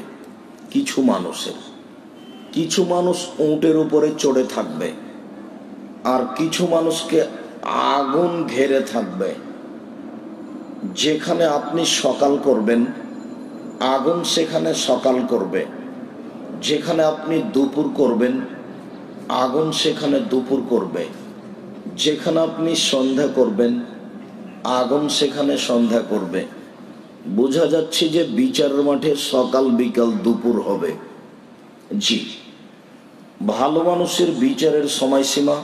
কিছু মানুষ উটের উপরে চড়ে থাকবে, আর কিছু মানুষকে আগুন ঘেরে থাকবে। যেখানে আপনি সকাল করবেন আগুন সেখানে সকাল করবে, যেখানে আপনি দুপুর করবেন আগুন সেখানে দুপুর করবে, যেখানে আপনি সন্ধ্যা করবেন আগুন সেখানে সন্ধ্যা করবে। বোঝা যাচ্ছে যে বিচারের মাঠে সকাল বিকাল দুপুর হবে। জি, ভালো মানুষের বিচারের সময়সীমা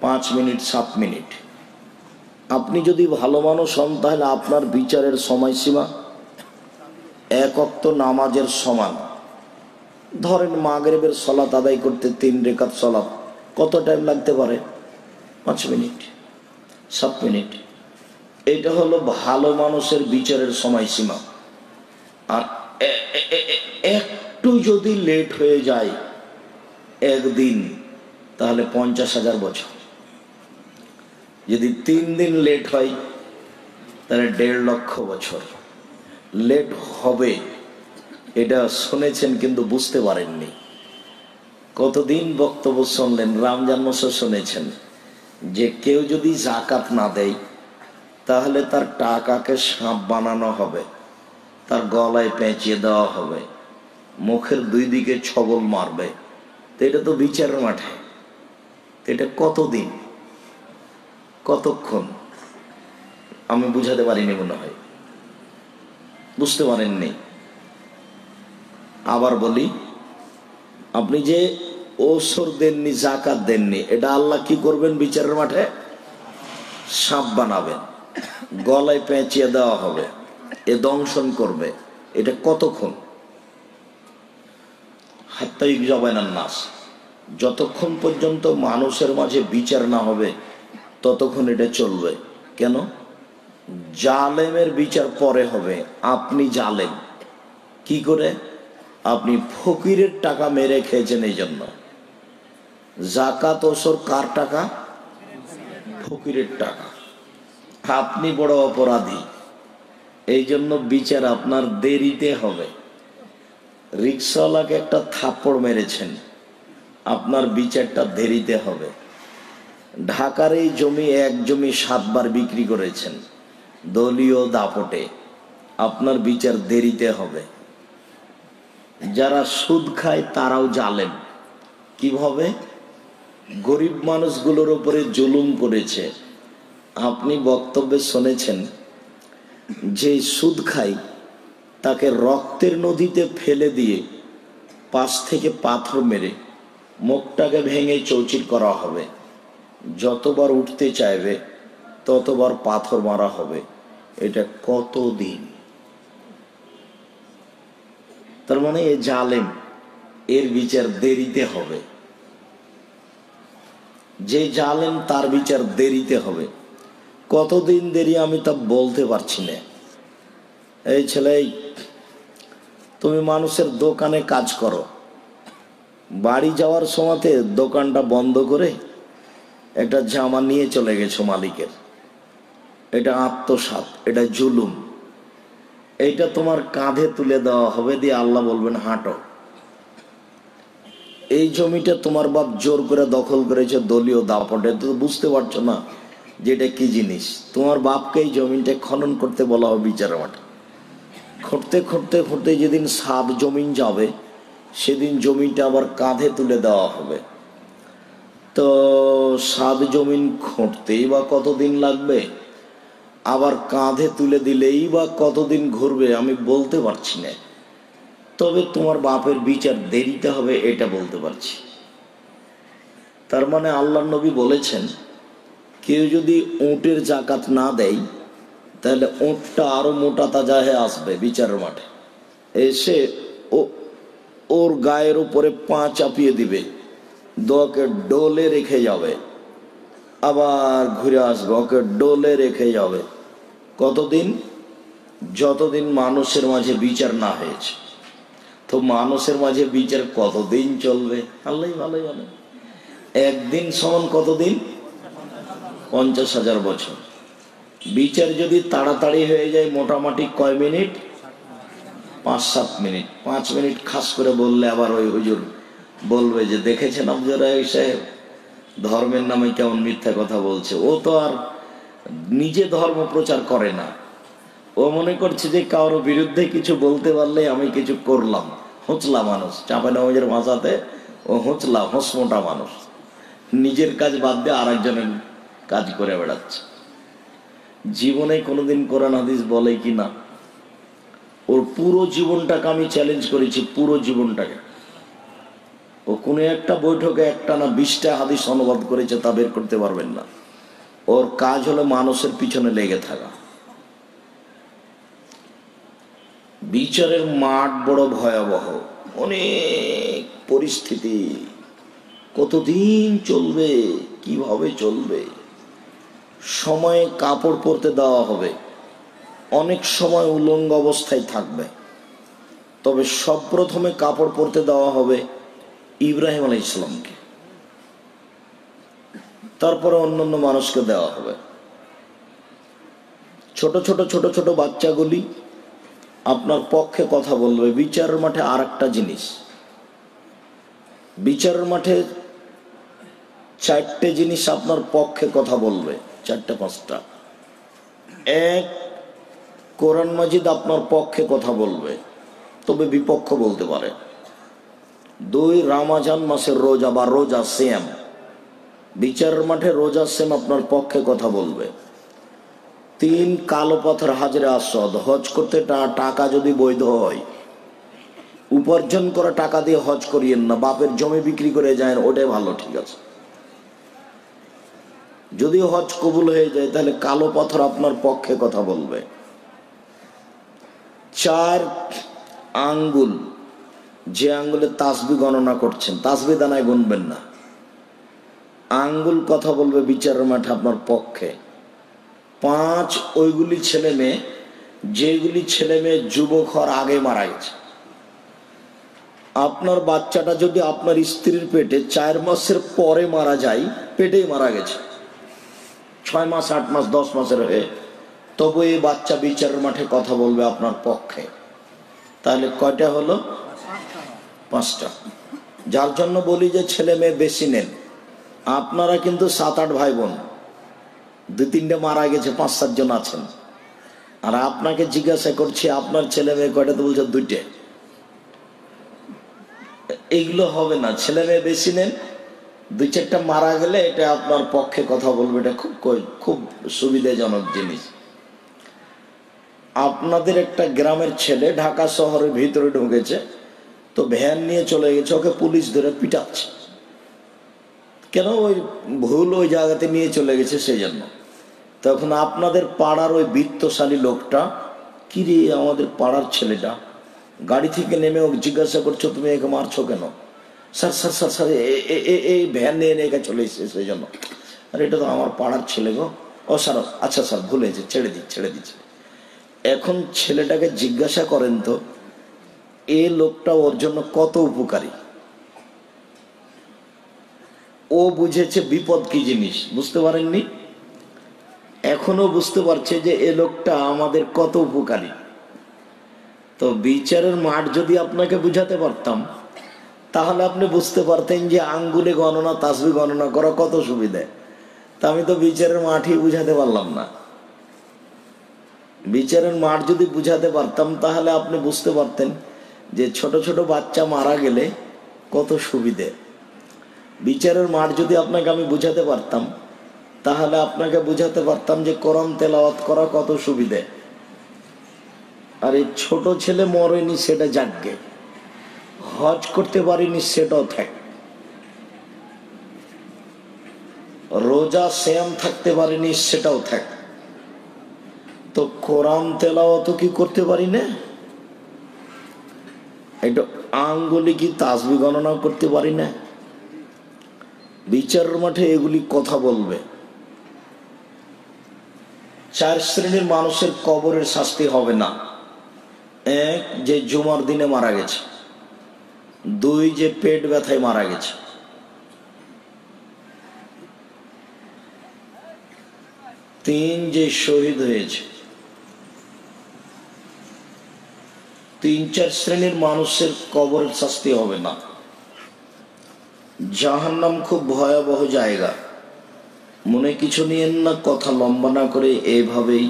5 মিনিট 7 মিনিট। আপনি যদি ভালো মানুষ হন তাহলে আপনার বিচারের সময়সীমা 1 ওয়াক্ত নামাজের সমান। ধরেন মাগরিবের সালাত আদায় করতে 3 রাকাত সালাত কত টাইম লাগতে পারে? 5 মিনিট 7 মিনিট। এটা হলো ভালো মানুষের বিচারের সময়সীমা। আর একটু যদি লেট হয়ে যায় একদিন, তাহলে 50,000 বছর। যদি 3 দিন লেট হয় তাহলে 1.5 লক্ষ বছর লেট হবে। এটা শুনেছেন কিন্তু বুঝতে পারেননি। কতদিন বক্তব্য শুনলেন, রমজান মাসে শুনেছেন যে কেউ যদি যাকাত না দেয় তাহলে তার টাকাকে সাপ বানানো হবে, তার গলায় পেঁচিয়ে দেওয়া হবে, মুখের 2 দিকে ছবল মারবে। তো এটা তো বিচারের মাঠে। এটা কতদিন, কতক্ষণ? আমি বুঝাতে পারিনি, মনে হয় বুঝতে পারেননি। আবার বলি, আপনি যে ওসর দেননি, যাকাত দেননি, এটা আল্লাহ কি করবেন? বিচারের মাঠে সাপ বানাবেন, গলায় পেঁচিয়ে দেওয়া হবে, এ দংশন করবে। এটা কতক্ষণ? হাত্তা ইউকযাবানান নাস, যতক্ষণ পর্যন্ত মানুষের মাঝে বিচার না হবে ততক্ষণ এটা চলবে। কেন? জালেমের বিচার পরে হবে। আপনি জালেম কি করে? আপনি ফকিরের টাকা মেরে খেয়েছেন, এই জন্য। যাকাত ওসর কার টাকা? ফকিরের টাকা। আপনি বড় অপরাধী, এই জন্য বিচার আপনার দেরিতে হবে। রিক্সাওয়ালাকে একটা থাপ্পড় মেরেছেন, আপনার বিচারটা দেরিতে হবে। ঢাকার এই জমি, এক জমি 7 বার বিক্রি করেছেন দলীয় দাপটে, আপনার বিচার দেরিতে হবে। যারা সুদ খায় তারাও জালেম। কিভাবে? গরিব মানুষগুলোর উপরে জুলুম করেছে। আপনি বক্তব্যে শুনেছেন যে সুদ খায় তাকে রক্তের নদীতে ফেলে দিয়ে পাশ থেকে পাথর মেরে মুখটাকে ভেঙে চৌচির করা হবে। যতবার উঠতে চাইবে ততবার পাথর মারা হবে। এটা কতদিন? তার মানে এ জালেম, এর বিচার দেরিতে হবে। যে জালেম তার বিচার দেরিতে হবে। কতদিন দেরি আমি তা বলতে পারছি না। এই ছেলে, তুমি মানুষের দোকানে কাজ করো, বাড়ি যাওয়ার সময়তে দোকানটা বন্ধ করে একটা জামা নিয়ে চলে গেছো মালিকের। এটা আত্মসাৎ, এটা জুলুম। এইটা তোমার কাঁধে তুলে দেওয়া হবে, দিয়ে আল্লাহ বলবেন হাঁটো। এই জমিটা তোমার বাপ জোর করে দখল করেছে দলীয় দাপটে, তো বুঝতে পারছো না যে এটা কি জিনিস। তোমার বাপকে এই জমিটা খনন করতে বলা হবে বিচারের মাঠে। খুঁড়তে খুঁড়তে খুঁড়তে যেদিন 7 জমিন যাবে সেদিন জমিটা আবার কাঁধে তুলে দেওয়া হবে। তো 7 জমিন খুঁড়তেই বা কতদিন লাগবে, আবার কাঁধে তুলে দিলেই বা কতদিন ঘুরবে, আমি বলতে পারছি না। তবে তোমার বাপের বিচার দেরিতে হবে, এটা বলতে পারছি। তার মানে আল্লাহর নবী বলেছেন, কেউ যদি উটের যাকাত না দেয় তাহলে উটটা আরো মোটা তাজা হয়ে আসবে বিচারের মাঠে, এসে ওর গায়ের উপরে পা চাপিয়ে দিবে, দোকে ডোলে রেখে যাবে, আবার ঘুরে আসবে, ওকে ডোলে রেখে যাবে। কতদিন? যতদিন মানুষের মাঝে বিচার না হয়েছে। তো মানুষের মাঝে বিচার কতদিন চলবে? আল্লাহ ভালো জানে। একদিন সমান কতদিন? 50,000 বছর। বিচার যদি তাড়াতাড়ি হয়ে যায় মোটামুটি কয় মিনিট? 5-7 মিনিট। 5 মিনিট খাস করে বললে আবার ওই হুজুর বলবে যে দেখেছেন আফজার সাহেব ধর্মের নামে কেমন মিথ্যা কথা বলছে। ও তো আর নিজে ধর্ম প্রচার করে না, ও মনে করছে যে কারোর বিরুদ্ধে কিছু বলতে পারলে আমি কিছু করলাম। হোঁচলা মানুষ, চাঁপাইনবাবগঞ্জের ভাষাতে ও হোঁচলা, হোঁসমোটা মানুষ, নিজের কাজ বাদ দিয়ে আরেকজনের কাজ করে বেড়াচ্ছে। জীবনে কোনোদিন কোরআন হাদিস বলে কি না? ওর পুরো জীবনটাকে আমি চ্যালেঞ্জ করেছি, পুরো জীবনটাকে। ও কোনো একটা বৈঠকে একটা না 20টা হাদিস অনুবাদ করেছে, তা বের করতে পারবেন না। ওর কাজ হলো মানুষের পিছনে লেগে থাকা। বিচারের মাঠ বড় ভয়াবহ, অনেক পরিস্থিতি, কতদিন চলবে, কিভাবে চলবে। সময়ে কাপড় পরতে দেওয়া হবে, অনেক সময় উলঙ্গ অবস্থায় থাকবে। তবে সব প্রথমে কাপড় পরতে দেওয়া হবে ইব্রাহিম আলাইহিস সালামকে, তারপরে অন্যান্য মানুষকে দেওয়া হবে। ছোট ছোট ছোট ছোট বাচ্চাগুলি আপনার পক্ষে কথা বলবে। বিচারের মাঠে আর একটা জিনিস, বিচারের মাঠে 4টে জিনিস আপনার পক্ষে কথা বলবে, 4টা 5টা। 1, কোরআন মাজিদ আপনার পক্ষে কথা বলবে, তবে বিপক্ষ বলতে পারে। 2, রমজান মাসের রোজা বা রোজা সিয়াম, বিচারের মাঠে রোজা সিয়াম আপনার পক্ষে কথা বলবে। 3, কালো পাথর হাজরে আসওয়াদ, হজ করতে টাকা যদি বৈধ হয়, উপার্জন করা টাকা দিয়ে হজ করিয়েন না, বাপের জমি বিক্রি করে যায়, ওটাই ভালো, ঠিক আছে। যদি হজ কবুল হয়ে যায় তাহলে কালো পাথর আপনার পক্ষে কথা বলবে। 4, আঙ্গুল, যে আঙ্গুলে তাসবি গণনা করছেন, তাসবি দানায় গুনবেন না, আঙ্গুল কথা বলবে বিচারের মাঠে আপনার পক্ষে। 5, ওইগুলি ছেলে মেয়ে, যেগুলি ছেলে মেয়ে যুবক হওয়ার আগে মারা গেছে। আপনার বাচ্চাটা যদি আপনার স্ত্রীর পেটে 4 মাসের পরে মারা যায়, পেটেই মারা গেছে, 6 মাস 8 মাস 10 মাসের হয়ে, তবু এই বাচ্চা বিচারের মাঠে কথা বলবে আপনার পক্ষে। তাহলে কয়টা হলো? 5টা। যার জন্য বলি যে ছেলে মেয়ে বেশি নেন। আপনারা কিন্তু 7-8 ভাই বোন, 2-3টে মারা গেছে, 5-7 জন আছেন। আর আপনাকে জিজ্ঞাসা করছি আপনার ছেলে মেয়ে কয়টা, তো বলছে 2টে। এইগুলো হবে না, ছেলে মেয়ে বেশি নেন, 2-4টা মারা গেলে এটা আপনার পক্ষে কথা বলবে। এটা খুব খুব সুবিধাজনক জিনিস। আপনাদের একটা গ্রামের ছেলে ঢাকা শহরের ভিতরে ঢুকেছে, তো ভ্যান নিয়ে চলে গেছে, ওকে পুলিশ ধরে পিটাচ্ছে। কেন? ওই ভুল ওই জায়গাতে নিয়ে চলে গেছে, সেই জন্য। তখন আপনাদের পাড়ার ওই বিত্তশালী লোকটা, কি রে আমাদের পাড়ার ছেলেটা, গাড়ি থেকে নেমে ওকে জিজ্ঞাসা করছো তুমি একে মারছো কেন? স্যার স্যার স্যার স্যার এই ভ্যান নিয়ে এনে একে চলে এসেছে, সেই জন্য। আর এটা তো আমার পাড়ার ছেলে গো। ও স্যার, আচ্ছা স্যার ভুল হয়েছে, ছেড়ে দিচ্ছে। এখন ছেলেটাকে জিজ্ঞাসা করেন তো, এ লোকটা ওর জন্য কত উপকারী। ও বুঝেছে বিপদ কি জিনিস, বুঝতে পারেননি, এখনো বুঝতে পারছে যে এ লোকটা আমাদের কত উপকারী। তো বিচারের মাঠ যদি আপনাকে বুঝাতে পারতাম, তাহলে আপনি বুঝতে পারতেন যে আঙ্গুলে গণনা, তাসবি গণনা করা কত সুবিধা। তা আমি তো বিচারের মাঠই বুঝাতে পারলাম না। বিচারের মাঠ যদি বুঝাতে পারতাম, তাহলে আপনি বুঝতে পারতেন যে ছোট ছোট বাচ্চা মারা গেলে কত সুবিধে। বিচারের মাঠ যদি আপনাকে আমি বুঝাতে পারতাম, তাহলে আপনাকে বুঝাতে পারতাম যে কোরআন তেলাওয়াত করা কত সুবিধে। আর এই ছোট ছেলে মরেনি সেটা যাকগে, হজ করতে পারিনি সেটাও থাক, রোজা সিয়াম থাকতে পারিনি সেটাও থাক, তো কোরআন তেলাওয়াত কি করতে পারি না? একটু আঙ্গুলি কি তাসবি গণনা করতে পারি না? বিচারের মাঠে এগুলি কথা বলবে। 4 শ্রেণীর মানুষের কবরের শাস্তি হবে না। 1, যে জুমার দিনে মারা গেছে। 2, যে পেট ব্যথায় মারা গেছে। 3, যে শহীদ হয়েছে। 3-4 শ্রেণীর মানুষের কবরের শাস্তি হবে না। জাহান্নাম খুব ভয়াবহ জায়গা, মনে কিছু নিয়েন না। কথা লম্বা না করে এইভাবেই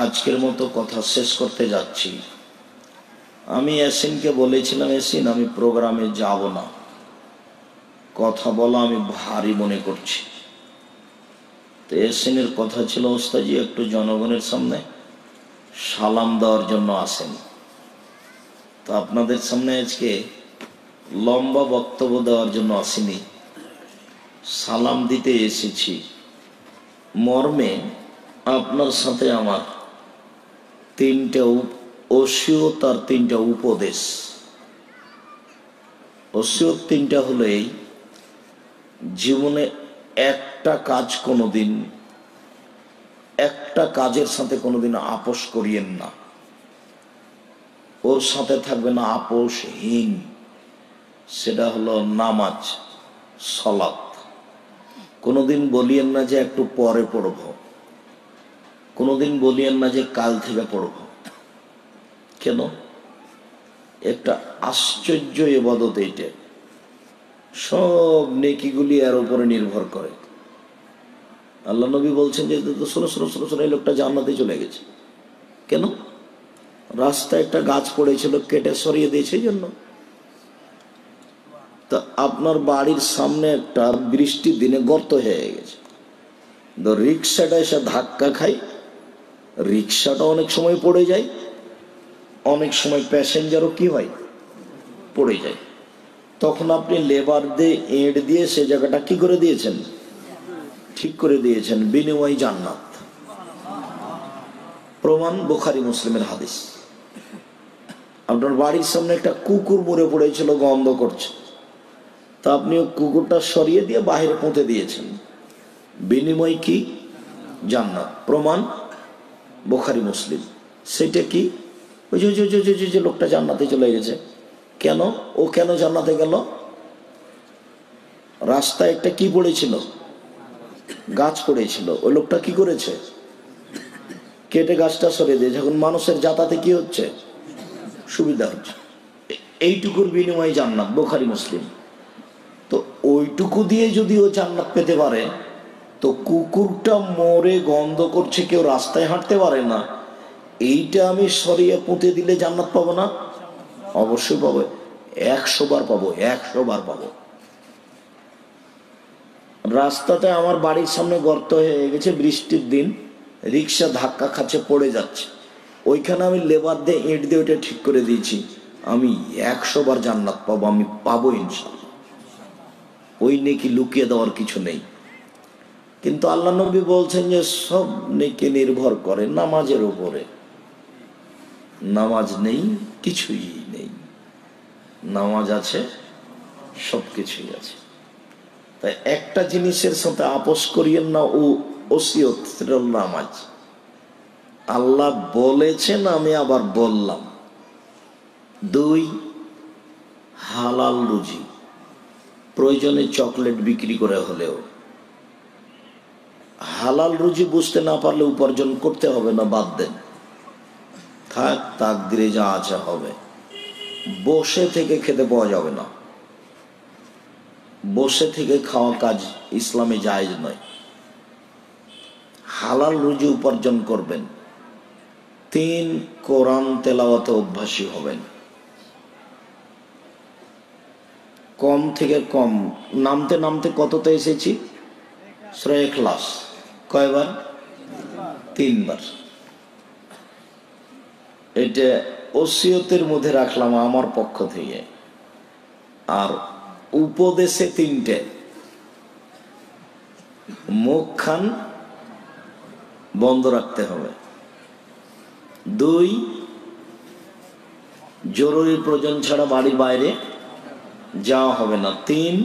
আজকের মতো কথা শেষ করতে যাচ্ছি। আমি ইয়াসিনকে বলেছিলাম, ইয়াসিন আমি প্রোগ্রামে যাব না, কথা বলা আমি ভারী মনে করছি। তো এসেনের কথা ছিল ওস্তাজি একটু জনগণের সামনে সালাম দেওয়ার জন্য আসেন। তো আপনাদের সামনে আজকে লম্বা বক্তব্য দেওয়ার জন্য আসিনি, সালাম দিতে এসেছি। মর্মে আপনার সাথে আমার তিনটা ওসিয়ত আর তিনটা উপদেশ। ওসিয়ত তিনটা হলো এই, জীবনে একটা কাজের সাথে কোনোদিন আপোষ করিয়েন না, ওর সাথে থাকবে না আপোষহীন। সেটা হলো নামাজ, সালাত। কোনোদিন বলিয়েন না যে একটু পরে পড়ব, কোনোদিন বলিয়েন না যে কাল থেকে পড়ব। কেন? একটা আশ্চর্য ইবাদত এইটা, সব নেকিগুলি এর উপরে নির্ভর করে। আল্লাহ নবী বলছেন যে শোনো শোনো শোনো শোনো, এই লোকটা জান্নাতে চলে গেছে। কেন? রাস্তায় একটা গাছ পড়েছিল, কেটে সরিয়ে দিয়েছে এই জন্য। তা আপনার বাড়ির সামনে একটা বৃষ্টির দিনে গর্ত হয়ে গেছে, তো রিক্সাটা এসে ধাক্কা খাই, রিক্সাটা অনেক সময় পড়ে যায়, অনেক সময় প্যাসেঞ্জারও কি হয়, পড়ে যায়। তখন আপনি লেবার দিয়ে এঁট দিয়ে সে জায়গাটা কি করে দিয়েছেন, ঠিক করে দিয়েছেন, বিনিময় জান্নাত। প্রমাণ বুখারী মুসলিমের হাদিস। আপনার বাড়ির সামনে একটা কুকুর মরে পড়েছিল, গন্ধ করছে, তা আপনি কুকুরটা সরিয়ে দিয়ে বাইরে পুঁতে দিয়েছেন, বিনিময় কি? জান্নাত। প্রমাণ বুখারী মুসলিম। সেটা কি? ওই যে লোকটা জান্নাতে চলে গেছে। কেন? ও কেন জান্নাতে গেল? রাস্তায় একটা কি পড়েছিল, গাছ পড়েছিল, ওই লোকটা কি করেছে, কেটে গাছটা সরিয়ে দিয়েছে। এখন মানুষের যাতায়াতে কি হচ্ছে, সুবিধা হচ্ছে। এইটুকুর বিনিময়ে জান্নাত, বুখারী মুসলিম। তো ওইটুকু দিয়ে যদি ও জান্নাত পেতে পারে, তো কুকুরটা মরে গন্ধ করছে, কেউ রাস্তায় হাঁটতে পারে না, এইটা আমি সরিয়ে পুঁতে দিলে জান্নাত পাবো না? অবশ্যই পাবো, 100 বার পাবো, 100 বার পাবো। রাস্তাতে আমার বাড়ির সামনে গর্ত হয়ে গেছে, বৃষ্টির দিন, রিক্সা ধাক্কা খাচ্ছে, পড়ে যাচ্ছে, ওইখানে আমি লেবার দিয়ে ইট দিয়ে ওইটা ঠিক করে দিয়েছি, আমি 100 বার জান্নাত পাবো, আমি পাবো ইনশাল্লাহ। ওই নেকি লুকিয়ে দেওয়ার কিছু নেই। কিন্তু আল্লাহ নবী বলছেন যে সব নেকি নির্ভর করে নামাজের উপরে। নামাজ নেই, কিছুই নেই। নামাজ আছে, সবকিছুই আছে। তাই একটা জিনিসের সাথে আপোষ করিয়েন না, ও ওসিয়ত, সেটা হল নামাজ। আল্লাহ বলেছেন, আমি আবার বললাম। 2, হালাল রুজি, প্রয়োজনে চকলেট বিক্রি করে হলেও। হালাল রুজি বুঝতে না পারলে উপার্জন করতে হবে না, বাদ দেন, থাক, তাকদিরে যা আছে হবে। বসে থেকে খেতে পাওয়া যাবে না, বসে থেকে খাওয়া কাজ ইসলামে জায়েজ নয়। হালাল রুজি উপার্জন করবেন। 3, কোরআন তেলাওয়াতে অভ্যাসী হবেন। কম থেকে কম নামতে নামতে কততে এসেছি? সূরা ইখলাস কয়বার? 3 বার। এটা ওসিয়তের মধ্যে রাখলাম আমার পক্ষ থেকে। আর উপদেশে 3টে, মুখ খান বন্ধ রাখতে হবে। 2, জরুরি প্রয়োজন ছাড়া বাড়ির বাইরে যাওয়া হবে না। 3,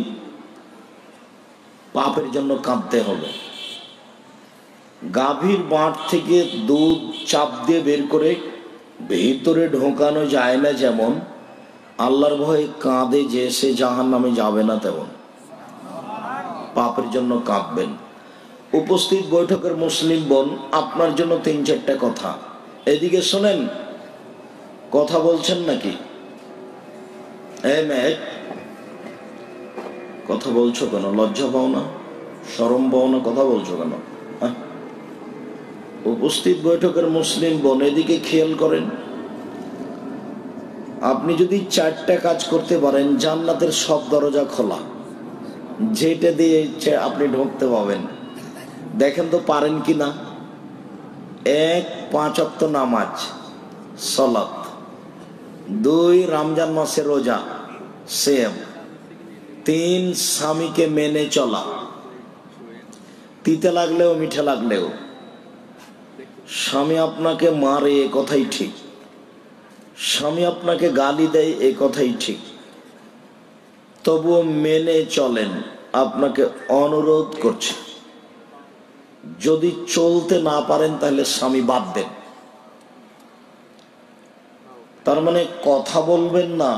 পাপের জন্য কাঁদতে হবে। গাভীর বাঁট থেকে দুধ চাপ দিয়ে বের করে ভিতরে ঢোকানো যায় না, যেমন আল্লাহর ভয়ে কাঁদে যে সে জাহান্নামে যাবে না, তেমন পাপের জন্য কাঁদবেন। উপস্থিত বৈঠকের মুসলিম বোন, আপনার জন্য 3-4টা কথা। এদিকে শোনেন, কথা বলছেন নাকি? কথা বলছো কেন? লজ্জা পাও না, শরম পাও না, কথা বলছো কেন? উপস্থিত বৈঠকের মুসলিম বোন, এদিকে খেয়াল করেন। আপনি যদি 4টা কাজ করতে পারেন, জান্নাতের সব দরজা খোলা, যেটা দিয়ে ইচ্ছে আপনি ঢুকতে পাবেন। দেখেন তো পারেন কি না। এক, 5 ওয়াক্ত নামাজ সালাত, 2 রমজান মাসে রোজা সেম, 3 স্বামীকে মেনে চলা, তিতে লাগলেও মিঠা লাগলেও। স্বামী আপনাকে মারে এ কথাই ঠিক, স্বামী আপনাকে গালি দেয় এ কথাই ঠিক, তবুও মেনে চলেন। আপনাকে অনুরোধ করছে, যদি চলতে না পারেন তাহলে স্বামী বাদ দেন। তার মানে কথা বলবেন না,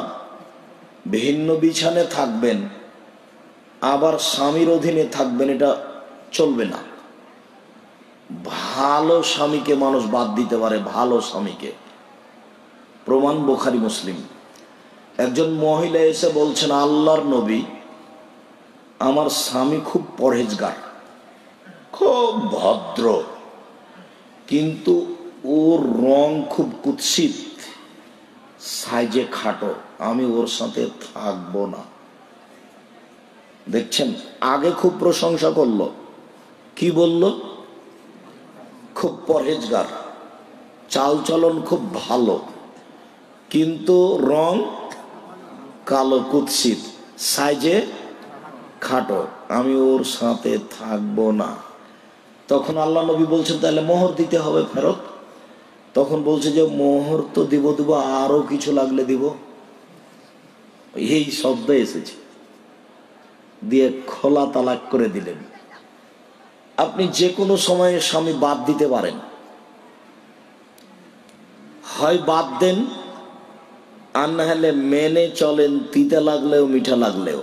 ভিন্ন বিছানে থাকবেন, আবার স্বামীর অধীনে থাকবেন, এটা চলবে না। ভালো স্বামীকে মানুষ বাদ দিতে পারে, ভালো স্বামীকে। প্রমাণ বুখারী মুসলিম। একজন মহিলা এসে বলছেন, আল্লাহর নবী, আমার স্বামী খুব পরহেজগার, খুব ভদ্র, কিন্তু ওর রং খুব কুৎসিত, সাইজে খাটো, আমি ওর সাথে থাকবো না। দেখছেন, আগে খুব প্রশংসা করলো, কি বলল? খুব পরহেজগার, চালচলন খুব ভালো, কিন্তু রং কালো কুৎসিত, সাইজে খাটো, আমি ওর সাথে থাকবো না। তখন আল্লাহ নবী বলছেন, তাহলে মোহর দিতে হবে ফেরত। তখন বলছে যে মোহর তো দিব, আরো কিছু লাগলে দিব। এই শব্দ এসেছে, দিয়ে খোলা তালাক করে দিলেন। আপনি যে কোনো সময়ে স্বামী বাদ দিতে পারেন, হয় বাদ দেন, আর না হলে মেনে চলেন, তিতে লাগলেও মিঠা লাগলেও।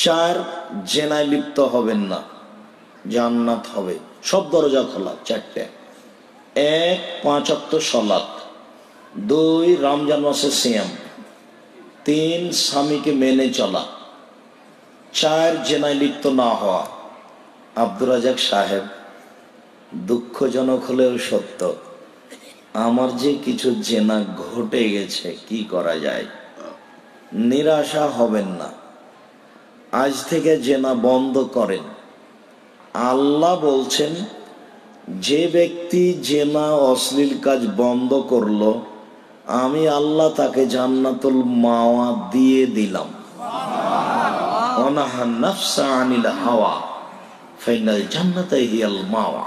4, জেনায় লিপ্ত হবেন না, জান্নাত হবে। সব দরজা খোলা, 4টে। 1, 5 ওয়াক্ত সালাত, 2 রমজান মাসে সিয়াম, 3 স্বামীকে মেনে চলা, 4 জেনায় লিপ্ত না হওয়া। আব্দুর রাজাক সাহেব, দুঃখজনক হলেও সত্য, আমার যে কিছু জেনা ঘটে গেছে, কি করা যায়? নিরাশা হবেন না, আজ থেকে জেনা বন্ধ করেন। আল্লাহ বলছেন, যে ব্যক্তি জেনা অশ্লীল কাজ বন্ধ করলো, আমি আল্লাহ তাকে জান্নাতুল মাওয়া দিয়ে দিলাম। অনাহা নাফসা আনিল হাওয়া ফাইনাল জান্নাতে হিয়াল মাওয়া।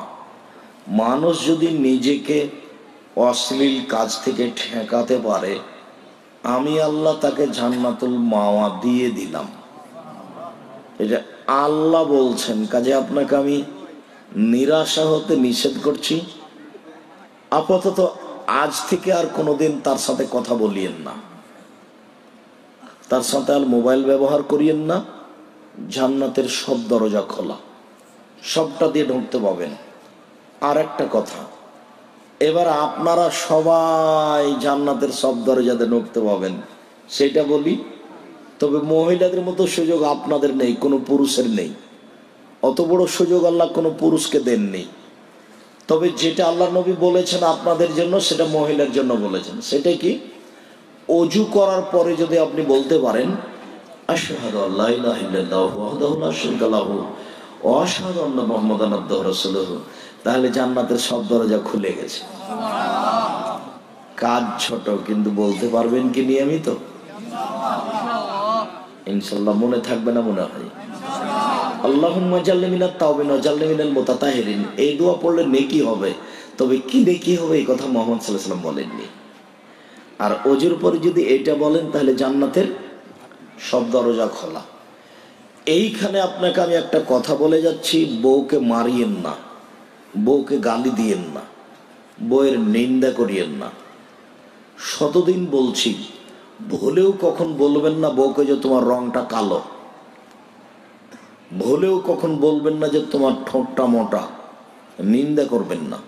মানুষ যদি নিজেকে অশ্লীল কাজ থেকে ঠেকাতে পারে, আমি আল্লাহ তাকে জান্নাতুল মাওয়া দিয়ে দিলাম। এটা আল্লাহ বলছেন। কাজে আপনাকে আমি নিরাশা হতে নিষেধ করছি। আপাতত আজ থেকে আর কোনোদিন তার সাথে কথা বলিয়েন না, তার সাথে আর মোবাইল ব্যবহার করিয়েন না। জান্নাতের সব দরজা খোলা, সবটা দিয়ে ঢুকতে পাবেন। আর একটা কথা, এবার আপনারা সবাই জান্নাতের সব দরজাতে ঢুকতে পাবেন, সেটা বলি। তবে মহিলাদের মতো সুযোগ আপনাদের নেই, কোনো পুরুষের নেই। অত বড় সুযোগ আল্লাহ কোনো পুরুষকে দেননি। তবে যেটা আল্লাহ নবী বলেছেন আপনাদের জন্য, সেটা মহিলার জন্য বলেছেন। সেটা কি? অজু করার পরে যদি আপনি বলতে পারেন, আশহাদু আল্লা ইলাহা ইল্লাল্লাহু ওয়াহদাহু লা শারীকা লাহু ওয়া আশহাদু আন্না মুহাম্মাদান আবদুহু ওয়া রাসূলুহু, তাহলে জান্নাতের সব দরজা খুলে গেছে। কাজ ছোট, কিন্তু বলতে পারবেন কি নিয়মিত? ইনশাআল্লাহ। মনে থাকবে না মনে হয়? আল্লাহুম্মা জাল্লি মিনাত তাওবিন ওয়া জাল্লি মিনাল মুতাতাহিরিন, এই দোয়া পড়লে নেকি হবে। তবে কি নেকি হবে এই কথা মুহাম্মদ সাল্লাল্লাহু আলাইহি ওয়াসাল্লাম বলেননি। আর ওজুর পরে যদি এটা বলেন, তাহলে জান্নাতের সব দরজা খোলা। এইখানে আপনাকে আমি একটা কথা বলে যাচ্ছি, বউকে মারিয়েন না, বউকে গালি দিয়েন না, বউয়ের নিন্দা করিয়েন না। শতদিন বলছি, ভুলেও কখন বলবেন না বউকে যে তোমার রংটা কালো, ভুলেও কখন বলবেন না যে তোমার ঠোঁটটা মোটা, নিন্দা করবেন না।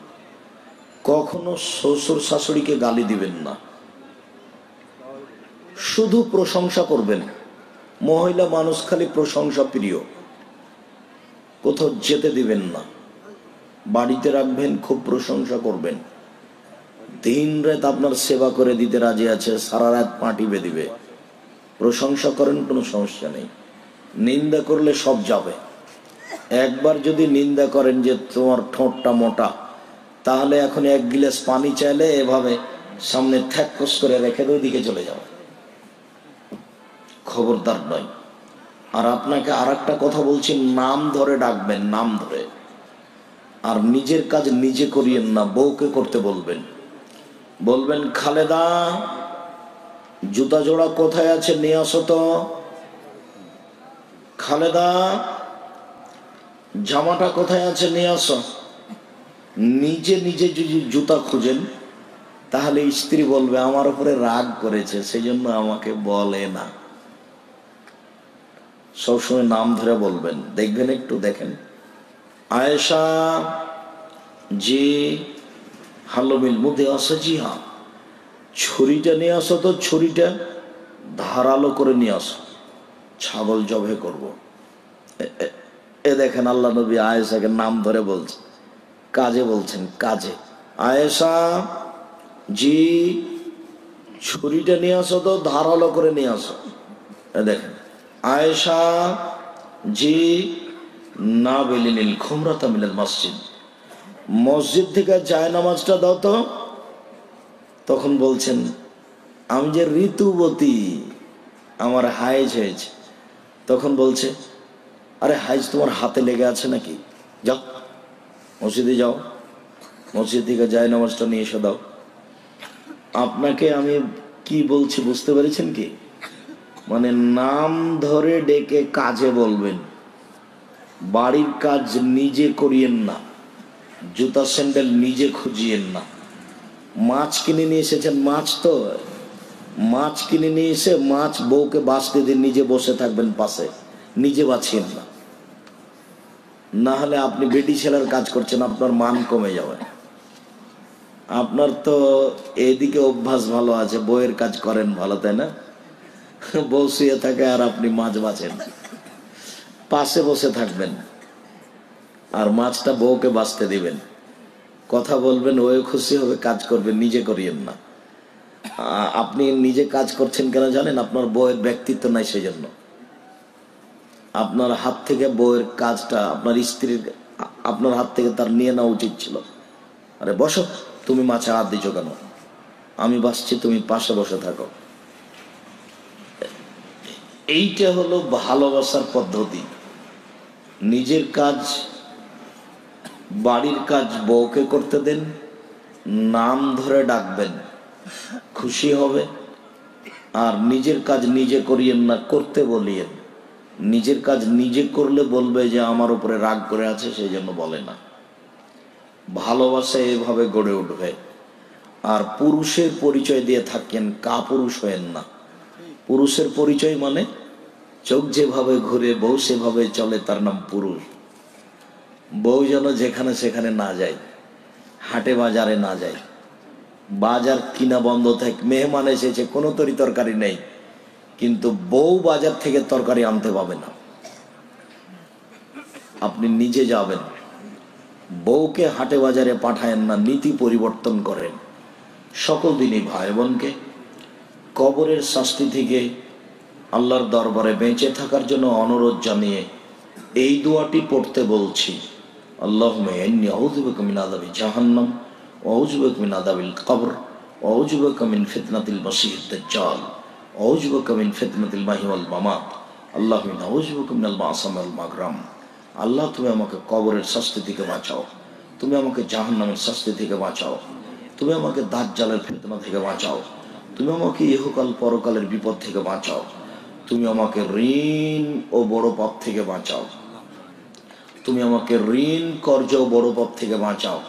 কখনো শ্বশুর শাশুড়িকে গালি দিবেন না, শুধু প্রশংসা করবেন। মহিলা মানুষ খালি প্রশংসা প্রিয়। কোথাও যেতে দিবেন না, বাড়িতে রাখবেন, খুব প্রশংসা করবেন। দিন রাত আপনার সেবা করে দিতে রাজি আছে, সারা রাত পাটিবে দিবে। প্রশংসা করেন, কোনো সমস্যা নেই। নিন্দা করলে সব যাবে। একবার যদি নিন্দা করেন যে তোমার ঠোঁটটা মোটা, তাহলে এখন এক গিলাস পানি চাইলে এভাবে সামনে থ্যাকস করে রেখে ওইদিকে চলে যাও, খবরদার নয়। আর আপনাকে আর একটা কথা বলছি, নাম ধরে ডাকবেন, নাম ধরে। আর নিজের কাজ নিজে করিয়েন না, বউকে করতে বলবেন। বলবেন, খালেদা জুতা জোড়া কোথায় আছে নিয়ে আসো তো, খালেদা জামাটা কোথায় আছে নিয়ে আসো। নিজে নিজে যদি জুতা খুঁজেন, তাহলে স্ত্রী বলবে আমার উপরে রাগ করেছে, সেই জন্য আমাকে বলে না। সবসময় নাম ধরে বলবেন। দেখবেন, একটু দেখেন, আয়েশা জি, হালমিল মধ্যে আসো, জি হ্যাঁ, ছুরিটা নিয়ে আসো তো, ছুরিটা ধারালো করে নিয়ে আসো, ছাগল জবে করব। এ দেখেন, আল্লাহ নবী আয়েশাকে নাম ধরে বলছে, কাজে বলছেন, কাজে। আয়েশা জি, ছুরিটা নিয়ে আসো তো, ধারালো করে নিয়ে আসো। দেখেন, আয়েশা জি, না বেলিনিল খুমরাতা মিনাল মসজিদ, মসজিদ থেকে যায় নামাজটা দাও তো। তখন বলছেন, আমি যে ঋতুবতী, আমার হাইজ হয়েছে। তখন বলছে, আরে হাইজ তোমার হাতে লেগে আছে নাকি, যাও মসজিদে যাও, মসজিদ থেকে যায় নামাজটা নিয়ে এসে দাও। আপনাকে আমি কি বলছি বুঝতে পেরেছেন কি? মানে নাম ধরে ডেকে কাজে বলবেন। বাড়ির কাজ নিজে করিয়েন না, জুতা স্যান্ডেল নিজে খুঁজিয়েন না। মাছ কিনে নিয়ে এসেছেন, মাছ কিনে নিয়ে এসে মাছ বউকে বাছতে দিন, নিজে বসে থাকবেন পাশে, নিজে বাছিয়েন না। না হলে আপনি বেটি ছেলের কাজ করছেন, আপনার মান কমে যাবে। আপনার তো এদিকে অভ্যাস ভালো আছে, বউয়ের কাজ করেন ভালো, তাই না? বউ শুয়ে থাকে আর আপনি মাছ বাছেন, পাশে বসে থাকবেন আর মাছটা বউকে বাছতে দিবেন, কথা বলবেন, ওই খুশি হবে, কাজ করবেন, নিজে করিয়েন না। আপনি নিজে কাজ করছেন কেন জানেন? আপনার বউয়ের ব্যক্তিত্ব নাই, সেই জন্য। আপনার হাত থেকে বউয়ের কাজটা আপনার স্ত্রীর, আপনার হাত থেকে তার নিয়ে নেওয়া উচিত ছিল। আরে বসো, তুমি মাছে হাত দিচ্ছ কেন, আমি বাসছি, তুমি পাশে বসে থাকো। এইটা হলো ভালোবাসার পদ্ধতি। নিজের কাজ, বাড়ির কাজ বউকে করতে দেন, নাম ধরে ডাকবেন, খুশি হবে। আর নিজের কাজ নিজে করিয়েন না, করতে বলিয়েন। নিজের কাজ নিজে করলে বলবে যে আমার উপরে রাগ করে আছে, সেই জন্য বলে না। ভালোবাসা এভাবে গড়ে উঠবে। আর পুরুষের পরিচয় দিয়ে থাকেন, কাপুরুষ হয়েন না। পুরুষের পরিচয় মানে চোখ যেভাবে ঘুরে বউ সেভাবে চলে, তার নাম পুরুষ। বউ যেন যেখানে সেখানে না যায়, হাটে বাজারে না যায়, বাজার কিনা বন্ধ থাকে, মেহমান এসেছে, কোনো তরকারি নেই, কিন্তু বউ বাজার থেকে তরকারি আনতে পাবে না, আপনি নিজে যাবেন। বউকে হাটে বাজারে পাঠায়েন না, নীতি পরিবর্তন করেন। সকল দিনই ভাই বোনকে কবরের শাস্তি থেকে আল্লাহর দরবারে বেঁচে থাকার জন্য অনুরোধ জানিয়ে এই দোয়াটি পড়তে বলছি। আল্লাহুম্মা ইন্নী আউযু বিকা মিন আযাবি জাহান্নাম ওয়া আউযু বিকা মিন আযাবিল কবর ওয়া আউযু বিকা মিন ফিতনাতিল মাসীহিদ দাজ্জাল ওয়া আউযু বিকা মিন ফিতনাতিল মাহইয়া ওয়াল মামাত। আল্লাহুম্মা ইন্নী আউযু বিকা মিনাল মা'সাম ওয়াল মাগরাম। আল্লাহ, তুমি আমাকে কবরের শাস্তি থেকে বাঁচাও, তুমি আমাকে জাহান্নামের শাস্তি থেকে বাঁচাও, তুমি আমাকে দাজ্জালের ফিতনা থেকে বাঁচাও, তুমি আমাকে ইহকাল পরকালের বিপদ থেকে বাঁচাও, তুমি আমাকে ঋণ ও বড় পাপ থেকে বাঁচাও, তুমি আমাকে ঋণ কর্জ ও বড় পাপ থেকে বাঁচাও।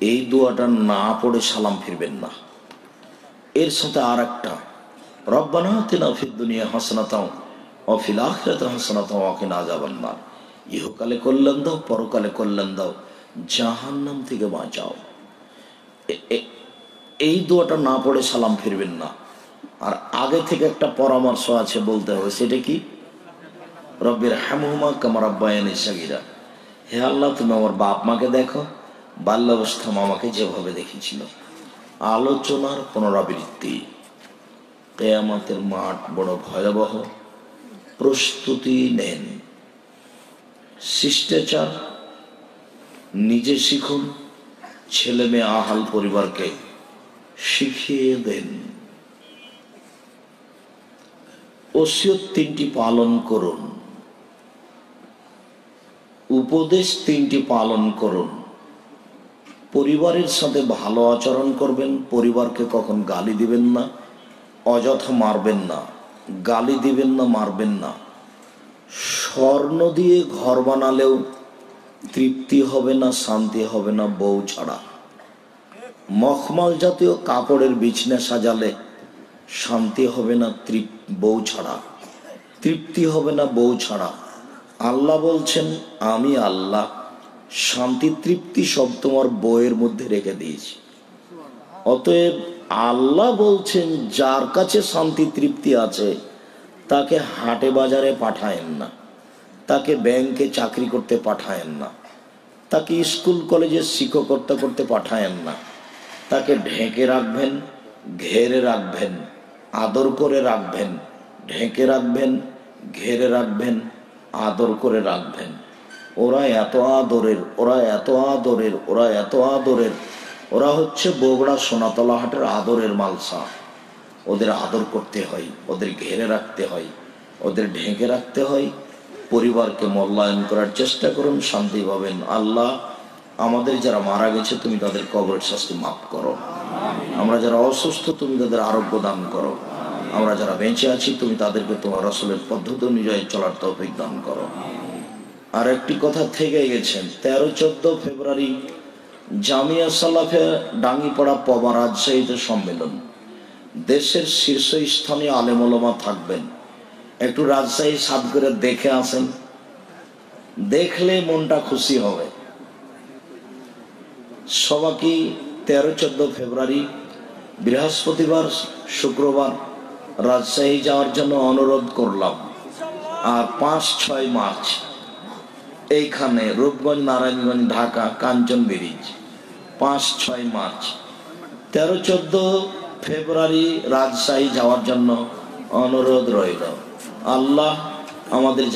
এই দোয়াটা না পড়ে সালাম ফিরবেন না। এর সাথে আর একটা, রব্বানা আতিনা ফিদ দুনিয়া হাসানাতাও ওয়া ফিল আখিরাতি হাসানাতাও ওয়া কিনা আযাবান্নার। ইহকালে কল্যাণ দাও, পরকালে কল্যাণ দাও, জাহান্নাম থেকে বাঁচাও। এই দোয়াটা না পড়ে সালাম ফিরবেন না। আর আগে থেকে একটা পরামর্শ আছে, বলতে হবে। সেটা কি? রব্বির হামহুমা কামা রাব্বায়ানি সাগীরা। হে আল্লাহ, তুমি আমার বাপ মাকে দেখো বাল্যাবস্থা আমাকে যেভাবে দেখেছিল। আলোচনার পুনরাবৃত্তি। কিয়ামতের মাঠ বড় ভয়াবহ, প্রস্তুতি নেন। শিষ্টাচার নিজে শিখুন, ছেলে মেয়ে আহাল পরিবারকে শিখিয়ে দেন। ওসিয়ত 3টি পালন করুন, উপদেশ 3টি পালন করুন। পরিবারের সাথে ভালো আচরণ করবেন, পরিবারকে কখন গালি দিবেন না, অযথা মারবেন না, গালি দিবেন না, মারবেন না। স্বর্ণ দিয়ে ঘর বানালেও তৃপ্তি হবে না, শান্তি হবে না বউ ছাড়া। মখমল জাতীয় কাপড়ের বিছনা সাজালে শান্তি হবে না বউ ছাড়া, তৃপ্তি হবে না বউ ছাড়া। আল্লাহ বলছেন, আমি আল্লাহ শান্তি তৃপ্তি সব তোমার বউয়ের মধ্যে রেখে দিয়েছি। অতএব আল্লাহ বলছেন, যার কাছে শান্তি তৃপ্তি আছে তাকে হাটে বাজারে পাঠায়েন না, তাকে ব্যাংকে চাকরি করতে পাঠায়েন না, তাকে স্কুল কলেজে শিক্ষকতা করতে পাঠায়েন না। তাকে ঢেকে রাখবেন, ঘেরে রাখবেন, আদর করে রাখবেন, ঢেকে রাখবেন, ঘেরে রাখবেন, আদর করে রাখবেন। ওরা এত আদরের, ওরা এত আদরের, ওরা এত আদরের, ওরা হচ্ছে বগুড়া সোনাতলা হাটের আদরের মালসা। ওদের আদর করতে হয়, ওদের ঘেরে রাখতে হয়, ওদের ঢেকে রাখতে হয়। পরিবারকে মূল্যায়ন করার চেষ্টা করুন, শান্তি পাবেন। আল্লাহ আমাদের যারা মারা গেছে তুমি তাদের কবরের শাস্তি মাফ করো। আমরা যারা অসুস্থ তুমি তাদের আরোগ্য দান করো। আমরা যারা বেঁচে আছি তুমি তাদেরকে তোমার রাসূলের পদ্ধতি অনুযায়ী চলার তৌফিক দান করো। আর একটি কথা থেকে গেছেন, 13-14 ফেব্রুয়ারি জামিয়া সালাফে ডাঙ্গিপাড়া পবা রাজশাহীতে সম্মেলন। দেশের শীর্ষস্থানীয় আলেম ওলামা থাকবেন। একটু রাজশাহী সাদ করে দেখে আসেন, দেখলে মনটা খুশি হবে। সবাইকে 13-14 ফেব্রুয়ারি বৃহস্পতিবার শুক্রবার রাজশাহী যাওয়ার জন্য অনুরোধ করলাম। আর 5-6 মার্চ এইখানে রূপগঞ্জ, নারায়ণগঞ্জ, ঢাকা, কাঞ্চন ব্রিজ। 5-6 মার্চ, 13-14 ফেব্রুয়ারি রাজশাহী যাওয়ার জন্য অনুরোধ রইল। আল্লাহ আমাদের